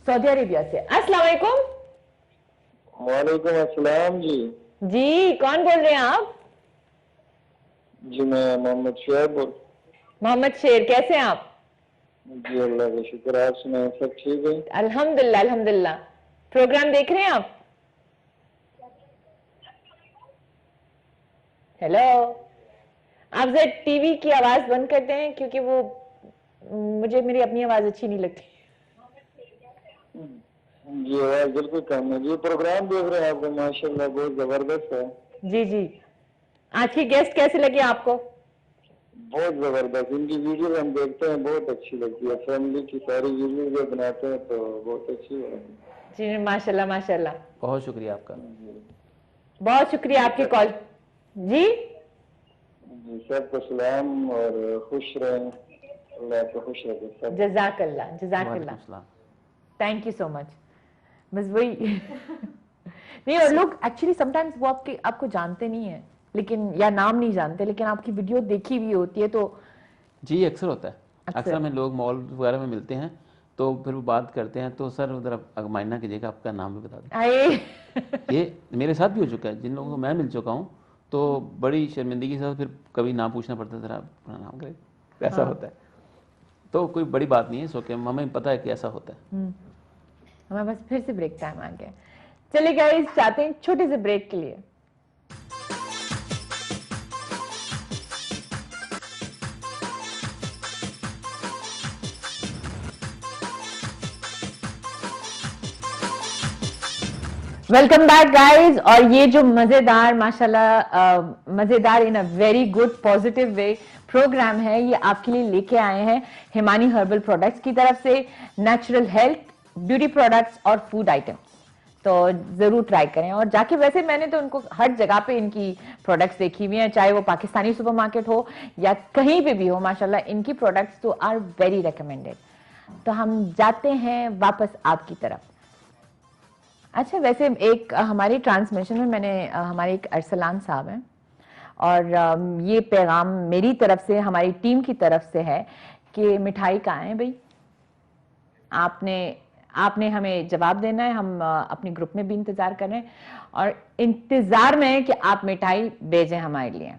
सऊदी अरेबिया से। अस्सलाम वालेकुम। वालेकुम अस्सलाम जी। जी, कौन बोल रहे हैं आप? जी मैं मोहम्मद शेर बोल। मोहम्मद शेर, कैसे हैं आप? जी अल्लाह का शुक्र, आप सुनाएं, सब ठीक है? अल्हम्दुलिल्लाह अल्हम्दुलिल्लाह। प्रोग्राम देख रहे हैं आप? हेलो, आप जरा टीवी की आवाज बंद कर दें, क्योंकि वो मुझे मेरी अपनी आवाज अच्छी नहीं लगती। जी आवाज बिल्कुल कम है। जी प्रोग्राम देख रहे हैं आपको, माशाल्लाह बहुत जबरदस्त है। जी, आज की गेस्ट कैसे लगी आपको? बहुत जबरदस्त, इनकी वीडियो हम देखते हैं, बहुत अच्छी लगती है। फैमिली की सारी वीडियो जो बनाते हैं तो बहुत अच्छी है। जी माशाल्लाह माशाल्लाह। बहुत शुक्रिया आपका। बहुत शुक्रिया आपकी कॉल। जी सबको सलाम और खुश रहें, अल्लाह आपको खुश रखे। जज़ाकल्लाह जज़ाकल्लाह, थैंक यू सो मच। बस वही नहीं, और लोग एक्चुअली समटाइम्स वो आपको जानते नहीं है, लेकिन या नाम नहीं जानते, लेकिन आपकी वीडियो देखी हुई होती है तो। जी अक्सर होता है। अक्सर में लोग मॉल वगैरह में मिलते हैं तो फिर वो बात करते हैं तो सर उधर मायना कीजिएगा, आपका नाम भी बता दें। ये मेरे साथ भी हो चुका है, जिन लोगों को मैं मिल चुका हूँ तो बड़ी शर्मिंदगी से फिर कभी नाम पूछना पड़ता है, जरा अपना नाम करें, ऐसा होता है। तो कोई बड़ी बात नहीं है, सो के हमें पता है कि ऐसा होता है। हमारे पास फिर से ब्रेक टाइम आ गया। चलिए गाइस, चाहते हैं छोटे से ब्रेक के लिए। Welcome back guys. और ये जो मजेदार, माशाल्लाह मजेदार in a very good positive way programme है, ये आपके लिए लेके आए हैं हिमानी हर्बल प्रोडक्ट्स की तरफ से। नेचुरल हेल्थ, ब्यूटी प्रोडक्ट्स और फूड आइटम्स, तो जरूर ट्राई करें। और जाके, वैसे मैंने तो उनको हर जगह पे इनकी प्रोडक्ट्स देखी हुई हैं, चाहे वो पाकिस्तानी सुपरमार्केट हो या कहीं पे भी हो, माशाल्लाह इनकी प्रोडक्ट्स तो आर वेरी रिकमेंडेड। तो हम जाते हैं वापस आपकी तरफ। अच्छा, वैसे एक हमारी ट्रांसमिशन में मैंने हमारे एक अरसलान साहब हैं, और ये पैगाम मेरी तरफ से हमारी टीम की तरफ से है कि मिठाई कहाँ है भाई, आपने हमें जवाब देना है। हम अपने ग्रुप में भी इंतजार कर रहे हैं और इंतजार में है कि आप मिठाई भेजें हमारे लिए।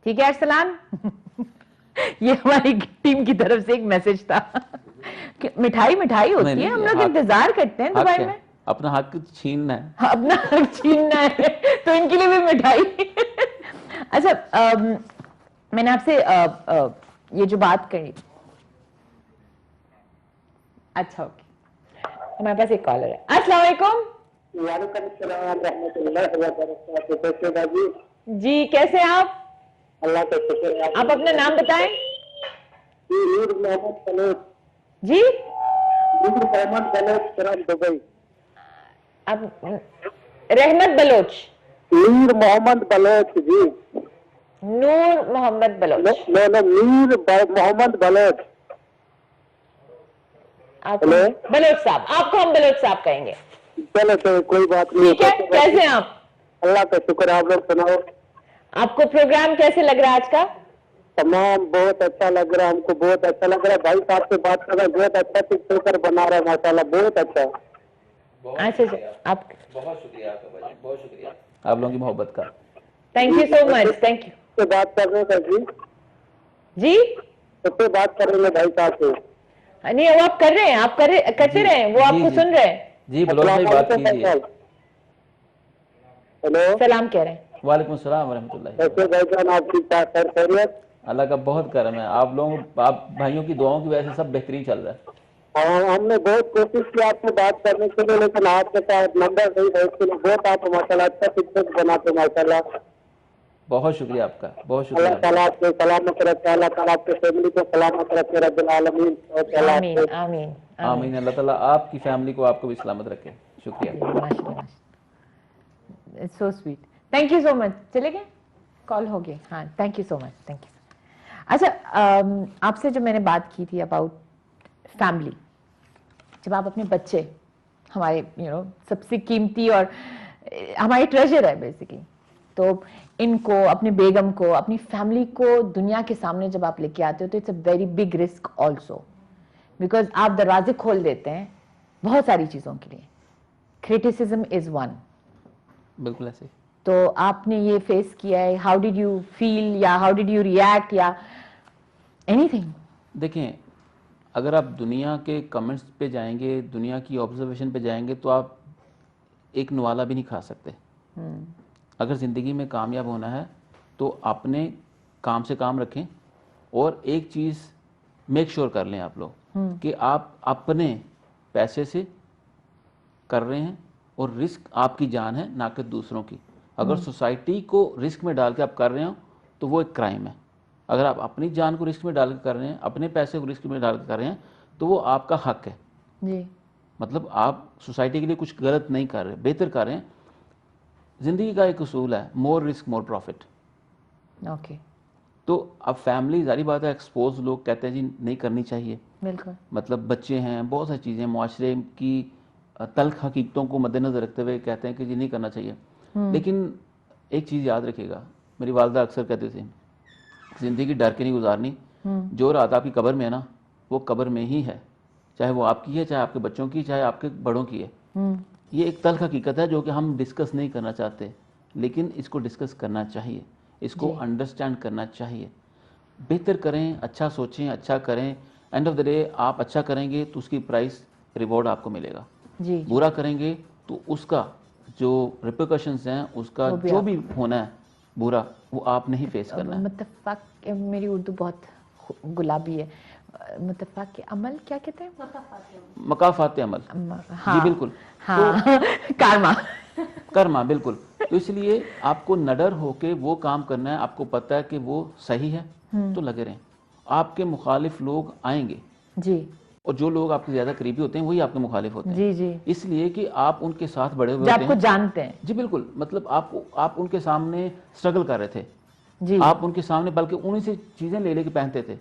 ठीक है अरसलान? ये हमारी टीम की तरफ से एक मैसेज था। मिठाई मिठाई होती है, हम लोग इंतजार करते हैं दुबई में। अपना हक छीनना है, अपना हक छीनना है, तो इनके लिए भी मिठाई। अच्छा, मैंने आपसे ये जो बात कही, अच्छा ओके, हमारे पास एक कॉलर है। अस्सलाम वालेकुम। जी, कैसे आप? अल्लाह का शुक्र है। आप अपना नाम बताएं। नूर मोहम्मद बलोच। जी, नूर मोहम्मद बलोच, कराम दुबई। आप रहमत बलोच? नूर मोहम्मद बलोच जी। नूर मोहम्मद बलोच? नूर मोहम्मद बलोच। आप बलोच साहब, आपको हम बलोच साहब कहेंगे। चलो चलो, कोई बात नहीं। ठीक है, कैसे हैं आप? अल्लाह का शुक्र, आप लोग सुनाओ। आपको प्रोग्राम कैसे लग रहा है आज का? तमाम बहुत अच्छा लग रहा है, हमको बहुत अच्छा लग रहा है। भाई साहब से बात कर रहा है, बहुत अच्छा टिकटॉकर बना रहा है, माशाल्लाह बहुत अच्छा। अच्छा, आप बहुत शुक्रिया आपका भाई, बहुत शुक्रिया आप लोगों की मोहब्बत का। Thank you so much, thank you. से बात कर रहे हैं जी? जी, उससे बात कर रहे हैं भाई साहब से। नहीं, वो आप कर रहे हैं, आप करते रहे, वो आपको सुन रहे हैं। जी, बलोच भाई बात कीजिए। हेलो, सलाम कह रहे हैं। वालेकुम सलाम रहमतुल्लाह। कैसे भाईजान, आप ठीक ठाक सर? खैरियत? अल्लाह का बहुत करम है, आप लोगों, आप भाइयों की दुआओं की वजह से सब बेहतरीन चल रहा है। हमने बहुत कोशिश की आपसे बात करने के लिए, लेकिन आपके साथ नंबर नहीं है, इसके लिए बहुत आप माशाल्लाह अच्छा टिकटॉक बनाते माशाल्लाह। बहुत शुक्रिया आपका, बहुत शुक्रिया। अल्लाह ताला आपको सलामत रखे, अल्लाह ताला आपके फैमिली को सलामत रखे, रब्बुल आलमीन। आमीन आमीन आमीन। अल्लाह ताला आपकी फैमिली को, आपको भी सलामत रखे। शुक्रिया। So sweet, thank you so much. चले गए, कॉल हो गई। हाँ, thank you so much, thank you. अच्छा, आपसे जो मैंने बात की थी अबाउट फैमिली, जब आप अपने बच्चे, हमारे सबसे कीमती और हमारी ट्रेजर है बेसिकली, तो इनको, अपने बेगम को, अपनी फैमिली को दुनिया के सामने जब आप लेके आते हो, तो it's a very big risk also, because आप दरवाजे खोल देते हैं बहुत सारी चीज़ों के लिए। Criticism is one. बिल्कुल ऐसे। तो आपने ये फेस किया है, हाउ डिड यू फील, या हाउ डिड यू रिएक्ट, या एनीथिंग? देखें, अगर आप दुनिया के कमेंट्स पे जाएंगे, दुनिया की ऑब्जर्वेशन पे जाएंगे, तो आप एक नवाला भी नहीं खा सकते। अगर ज़िंदगी में कामयाब होना है तो अपने काम से काम रखें, और एक चीज़ मेक श्योर कर लें आप लोग कि आप अपने पैसे से कर रहे हैं, और रिस्क आपकी जान है, ना कि दूसरों की। अगर सोसाइटी को रिस्क में डाल के आप कर रहे हो तो वो एक क्राइम है। अगर आप अपनी जान को रिस्क में डाल के कर रहे हैं, अपने पैसे को रिस्क में डाल के कर रहे हैं, तो वो आपका हक है जी। मतलब आप सोसाइटी के लिए कुछ गलत नहीं कर रहे, बेहतर कर रहे हैं। ज़िंदगी का एक उसूल है, more risk more profit. Okay. तो अब फैमिली, जारी बात है, एक्सपोज लोग कहते हैं जी नहीं करनी चाहिए, बिल्कुल। मतलब बच्चे हैं, बहुत सारी चीज़ें, मुआशरे की तल्ख हकीकतों को मद्देनज़र रखते हुए कहते हैं कि जी नहीं करना चाहिए। लेकिन एक चीज़ याद रखिएगा, मेरी वालदा अक्सर कहते थे, ज़िंदगी डर के नहीं गुजारनी, जो रात आपकी कब्र में है ना, वो कब्र में ही है, चाहे वो आपकी है, चाहे आपके बच्चों की, चाहे आपके बड़ों की है। ये एक तल्ख हकीकत है जो कि हम डिस्कस नहीं करना चाहते, लेकिन इसको डिस्कस करना चाहिए, इसको अंडरस्टैंड करना चाहिए। बेहतर करें, अच्छा सोचें, अच्छा करें। एंड ऑफ द डे आप अच्छा करेंगे तो उसकी प्राइस, रिवॉर्ड आपको मिलेगा। जी। बुरा करेंगे तो उसका जो रिपरकशंस हैं, उसका जो भी होना है बुरा, वो आपने ही फेस करना है। मुत्तफ़क़, मेरी उर्दू बहुत गुलाबी है, मुत्तफ़क़ के अमल क्या कहते हैं? मकाफात अमल। हाँ, जी बिल्कुल। हाँ। तो, कर्मा। कर्मा, बिल्कुल। तो इसलिए आपको नडर होके वो काम करना है, आपको पता है कि वो सही है तो लगे रहें। आपके मुखालिफ लोग आएंगे जी, और जो लोग आपके ज्यादा करीबी होते हैं वही आपके मुखालिफ होते हैं। जी जी। इसलिए कि आप उनके साथ बड़े हुए जो होते आपको हैं, जानते हैं। जी बिल्कुल। मतलब आप उनके सामने स्ट्रगल कर रहे थे जी। आप उनके सामने बल्कि उन्हीं से चीजें ले लेके पहनते थे,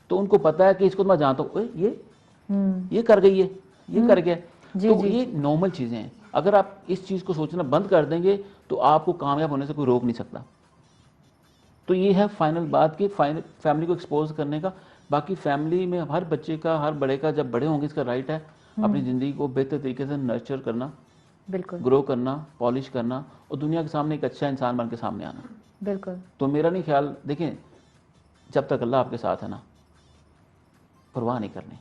तो उनको पता है कि इसको तो मैं जानता हूँ, ये कर गई है, ये कर गया। तो ये नॉर्मल चीजें हैं। अगर आप इस चीज को सोचना बंद कर देंगे तो आपको कामयाब होने से कोई रोक नहीं सकता। तो ये है फाइनल बात कि फैमिली को एक्सपोज करने का। बाकी फैमिली में हर बच्चे का, हर बड़े का, जब बड़े होंगे इसका राइट है अपनी ज़िंदगी को बेहतर तरीके से नर्चर करना, बिल्कुल, ग्रो करना, पॉलिश करना, और दुनिया के सामने एक अच्छा इंसान बन के सामने आना। बिल्कुल। तो मेरा नहीं ख्याल, देखें, जब तक अल्लाह आपके साथ है ना, परवाह नहीं करनी।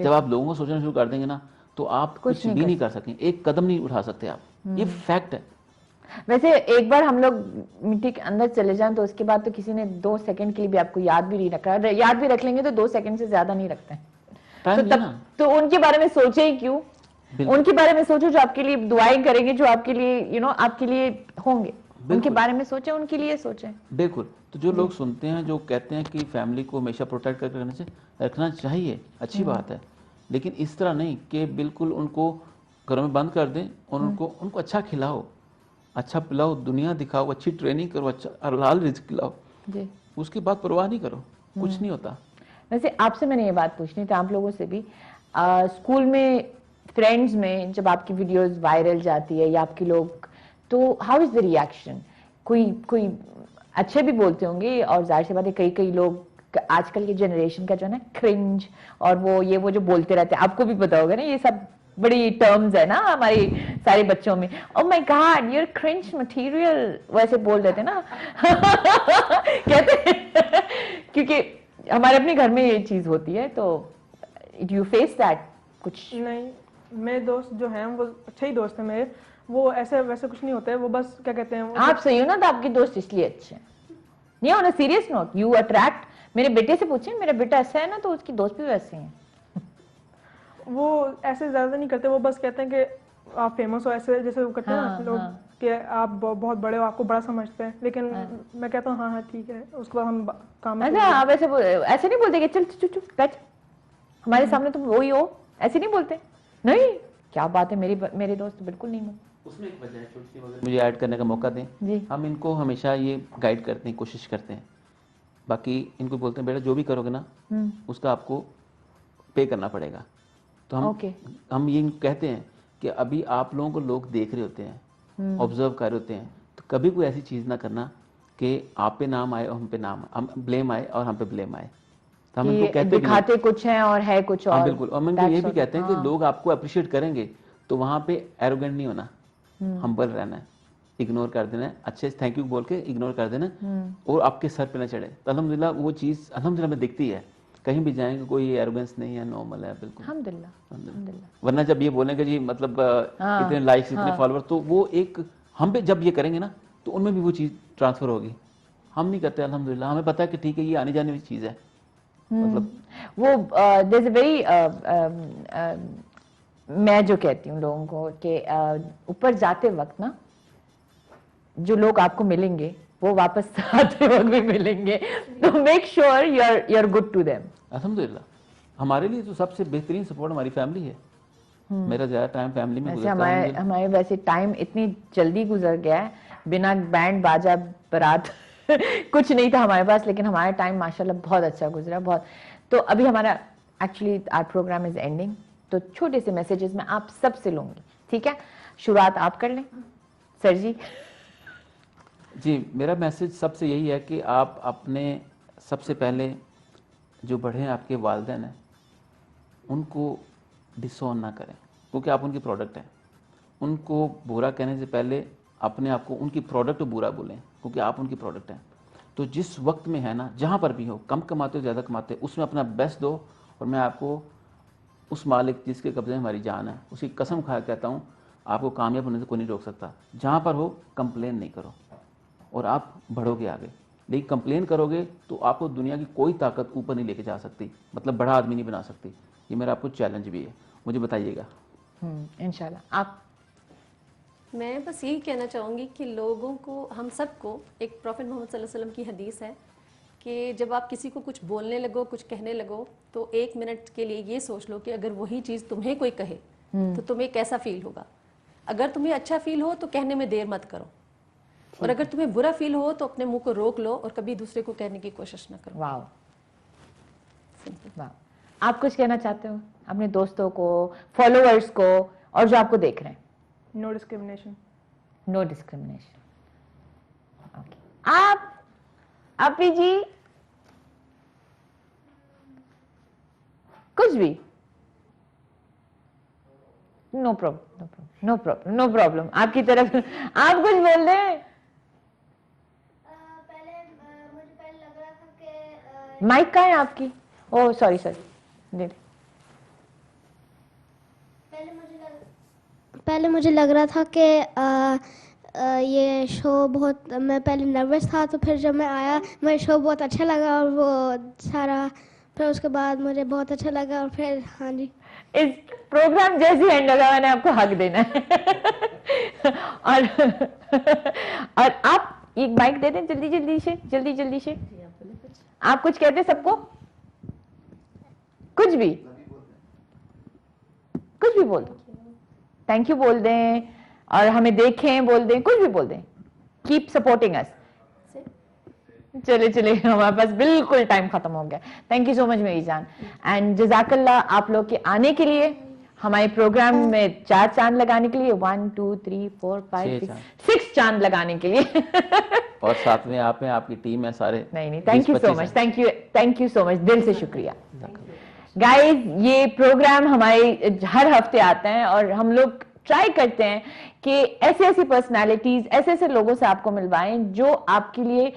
जब आप लोगों को सोचना शुरू कर देंगे ना तो आप कुछ भी नहीं कर सकेंगे, एक कदम नहीं उठा सकते आप, ये फैक्ट है। वैसे एक बार हम लोग मिट्टी के अंदर चले जाएं तो उसके बाद तो किसी ने 2 सेकंड के लिए भी आपको याद भी नहीं रखा, याद भी रख लेंगे तो 2 सेकंड से ज्यादा नहीं रखते हैं। तो तब तो उनके बारे में सोचे ही क्यों, उनके बारे में सोचो जो आपके लिए दुआएं करेंगे, जो आपके लिए आपके लिए होंगे, उनके बारे में सोचें, उनके लिए सोचें। बिल्कुल। तो जो लोग सुनते हैं, जो कहते हैं कि फैमिली को हमेशा प्रोटेक्ट करके रखना चाहिए, अच्छी बात है, लेकिन इस तरह नहीं कि बिल्कुल उनको घरों में बंद कर दें और उनको अच्छा खिलाओ, अच्छा पिलाओ, दुनिया दिखाओ, अच्छी ट्रेनिंग करो, अच्छा हलाल रिज़्क खिलाओ, उसके बाद परवाह नहीं करो, कुछ नहीं होता। वैसे आपसे मैंने ये बात पूछनी थी, आप लोगों से भी, स्कूल में, फ्रेंड्स में जब आपकी वीडियोस वायरल जाती है या आपके लोग, तो हाउ इज द रिएक्शन? कोई अच्छे भी बोलते होंगे और जाहिर सी बात है कई लोग आजकल के जनरेशन का जो है ना क्रिंज और वो जो बोलते रहते हैं, आपको भी पता होगा ना, ये सब बड़ी टर्म्स है ना हमारे सारे बच्चों में, oh my god you are cringe material, वैसे बोल देते ना कहते क्योंकि हमारे अपने घर में ये चीज होती है, तो यू फेस दैट? कुछ नहीं, मेरे दोस्त जो हैं वो अच्छे ही दोस्त हैं मेरे, वो ऐसे वैसे कुछ नहीं होता है, वो बस क्या कहते हैं, आप सही हो ना, तो आपके दोस्त इसलिए अच्छे हैं। नहीं, on a serious note you attract, मेरे बेटे से पूछे, मेरा बेटा ऐसा है ना तो उसकी दोस्त भी वैसे हैं। वो ऐसे ज्यादा नहीं करते, वो बस कहते हैं कि आप फेमस हो, ऐसे जैसे वो करते हैं ना लोग कि आप बहुत बड़े हो, आपको बड़ा समझते हैं, लेकिन मैं कहता हूँ हाँ ठीक है, उसके बाद हम काम। अच्छा, आप ऐसे नहीं बोलते कि चल चुप चुप बैठ, हमारे सामने तुम वही हो, ऐसे नहीं बोलते? नहीं, क्या बात है, मेरे दोस्त बिल्कुल नहीं हो। उसमें एक वजह है छोटी सी, मुझे ऐड करने का मौका दें जी। हम इनको हमेशा ये गाइड करते हैं, कोशिश करते हैं, बाकी इनको बोलते हैं बेटा जो भी करोगे ना उसका आपको पे करना पड़ेगा। तो हम ये कहते हैं कि अभी आप लोगों को लोग देख रहे होते हैं, ऑब्जर्व कर रहे होते हैं, तो कभी कोई ऐसी चीज़ ना करना कि आप पे नाम आए और हम पे नाम, हम ब्लेम आए और हम पे ब्लेम आए। तो हम इनको कहते दिखाते कुछ हैं और है कुछ और। बिल्कुल, और हम इनको ये भी कहते हैं कि लोग आपको अप्रिशिएट करेंगे तो वहाँ पे एरोगेंट नहीं होना, हम्बल रहना है, इग्नोर कर देना है, अच्छे से थैंक यू बोल के इग्नोर कर देना और आपके सर पे ना चढ़े। तो अल्हम्दुलिल्लाह वो चीज़ अल्हम्दुलिल्लाह में दिखती है, कहीं भी जाएंगे कोई एरोगेंस नहीं है, नॉर्मल है बिल्कुल अल्हम्दुलिल्लाह। वरना जब ये बोलेंगे जी मतलब इतने लाइक्स इतने फॉलोअर, तो वो एक हम पे जब ये करेंगे ना तो उनमें भी वो चीज़ ट्रांसफर होगी। हम नहीं करते अल्हम्दुलिल्लाह, हमें पता है कि ठीक है ये आने जाने वाली चीज़ है। मतलब वो देयर इज अ वेरी, मैं जो कहती हूँ लोगों को कि ऊपर जाते वक्त ना जो लोग आपको मिलेंगे वो वापस आते वक्त भी मिलेंगे, तो make sure you are good to them. अल्हम्दुलिल्लाह हमारे लिए तो सबसे बेहतरीन सपोर्ट हमारी फैमिली है। मेरा ज़्यादा टाइम फैमिली में गुजरता है। हमारे वैसे टाइम इतनी जल्दी गुजर गया है, बिना बैंड बाजा बारात कुछ नहीं था हमारे पास, लेकिन हमारा टाइम माशाल्लाह बहुत अच्छा गुजरा, बहुत। तो अभी हमारा actually our programme is ending, तो छोटे से मैसेजेस मैं आप सबसे लूंगी, ठीक है? शुरुआत आप कर लें सर जी। जी, मेरा मैसेज सबसे यही है कि आप अपने सबसे पहले जो बड़े हैं आपके वालिदैन हैं उनको डिसऑन ना करें, क्योंकि आप उनकी प्रोडक्ट हैं। उनको बुरा कहने से पहले अपने आप को उनकी प्रोडक्ट को बुरा बोलें, क्योंकि आप उनकी प्रोडक्ट हैं। तो जिस वक्त में है ना, जहाँ पर भी हो, कम कमाते हो ज़्यादा कमाते हो, उसमें अपना बेस्ट दो। और मैं आपको उस मालिक जिसके कब्जे में हमारी जान है उसकी कसम खा कहता हूँ, आपको कामयाब होने से कोई नहीं रोक सकता। जहाँ पर हो कंप्लेन नहीं करो और आप बढ़ोगे आगे, लेकिन कंप्लेन करोगे तो आपको दुनिया की कोई ताकत ऊपर नहीं लेके जा सकती, मतलब बड़ा आदमी नहीं बना सकती। ये मेरा आपको चैलेंज भी है, मुझे बताइएगा। इंशाल्लाह। आप? मैं बस यही कहना चाहूँगी कि लोगों को, हम सबको, एक प्रॉफिट मोहम्मद सल्लल्लाहु अलैहि वसल्लम की हदीस है कि जब आप किसी को कुछ बोलने लगो, कुछ कहने लगो, तो 1 मिनट के लिए ये सोच लो कि अगर वही चीज़ तुम्हें कोई कहे तो तुम्हें कैसा फील होगा। अगर तुम्हें अच्छा फील हो तो कहने में देर मत करो, और अगर तुम्हें बुरा फील हो तो अपने मुंह को रोक लो और कभी दूसरे को कहने की कोशिश न करो। वाह, वाह। आप कुछ कहना चाहते हो अपने दोस्तों को, फॉलोअर्स को, और जो आपको देख रहे हैं? No discrimination. No discrimination. आप जी कुछ भी, नो प्रॉब्लम आपकी तरफ। आप कुछ बोल रहे हैं? मुझे पहले लग रहा था कि माइक कहाँ है आपकी? ओह सॉरी, पहले मुझे लग रहा था कि ये शो बहुत, मैं पहले नर्वस था, तो फिर जब मैं आया मुझे शो बहुत अच्छा लगा और वो सारा, फिर उसके बाद मुझे बहुत अच्छा लगा और फिर हाँ जी। इस प्रोग्राम जैसे एंड होगा मैंने आपको हक देना है और आप एक बाइक दे दें जल्दी जल्दी से आप कुछ कहते सबको, कुछ भी बोल दो, थैंक यू बोल दें और हमें देखें बोल दें, कुछ भी बोल दें, कीप सपोर्टिंग अस। चले हमारे पास बिल्कुल टाइम खत्म हो गया। थैंक यू सो मच मेरी जान एंड जज़ाकल्लाह आप लोग के आने के लिए, हमारे प्रोग्राम में 4 चांद लगाने के लिए, 1 2 3 4 5 6 चांद लगाने के लिए और साथ में आप में आपकी टीम है सारे। नहीं thank you so much, thank you so much, दिल से शुक्रिया। गाइस ये प्रोग्राम हमारे हर हफ्ते आते हैं और हम लोग ट्राई करते हैं कि ऐसी पर्सनालिटीज, ऐसे लोगों से आपको मिलवाएं जो आपके लिए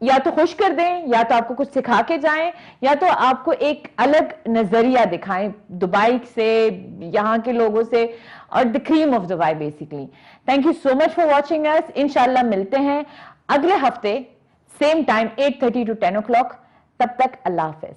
या तो खुश कर दें, या तो आपको कुछ सिखा के जाएं, या तो आपको एक अलग नजरिया दिखाएं दुबई से, यहाँ के लोगों से और the cream of Dubai basically. Thank you so much for watching us. इंशाल्लाह मिलते हैं अगले हफ्ते सेम टाइम 8:30 to 10 o'clock। तब तक अल्लाह हाफिज।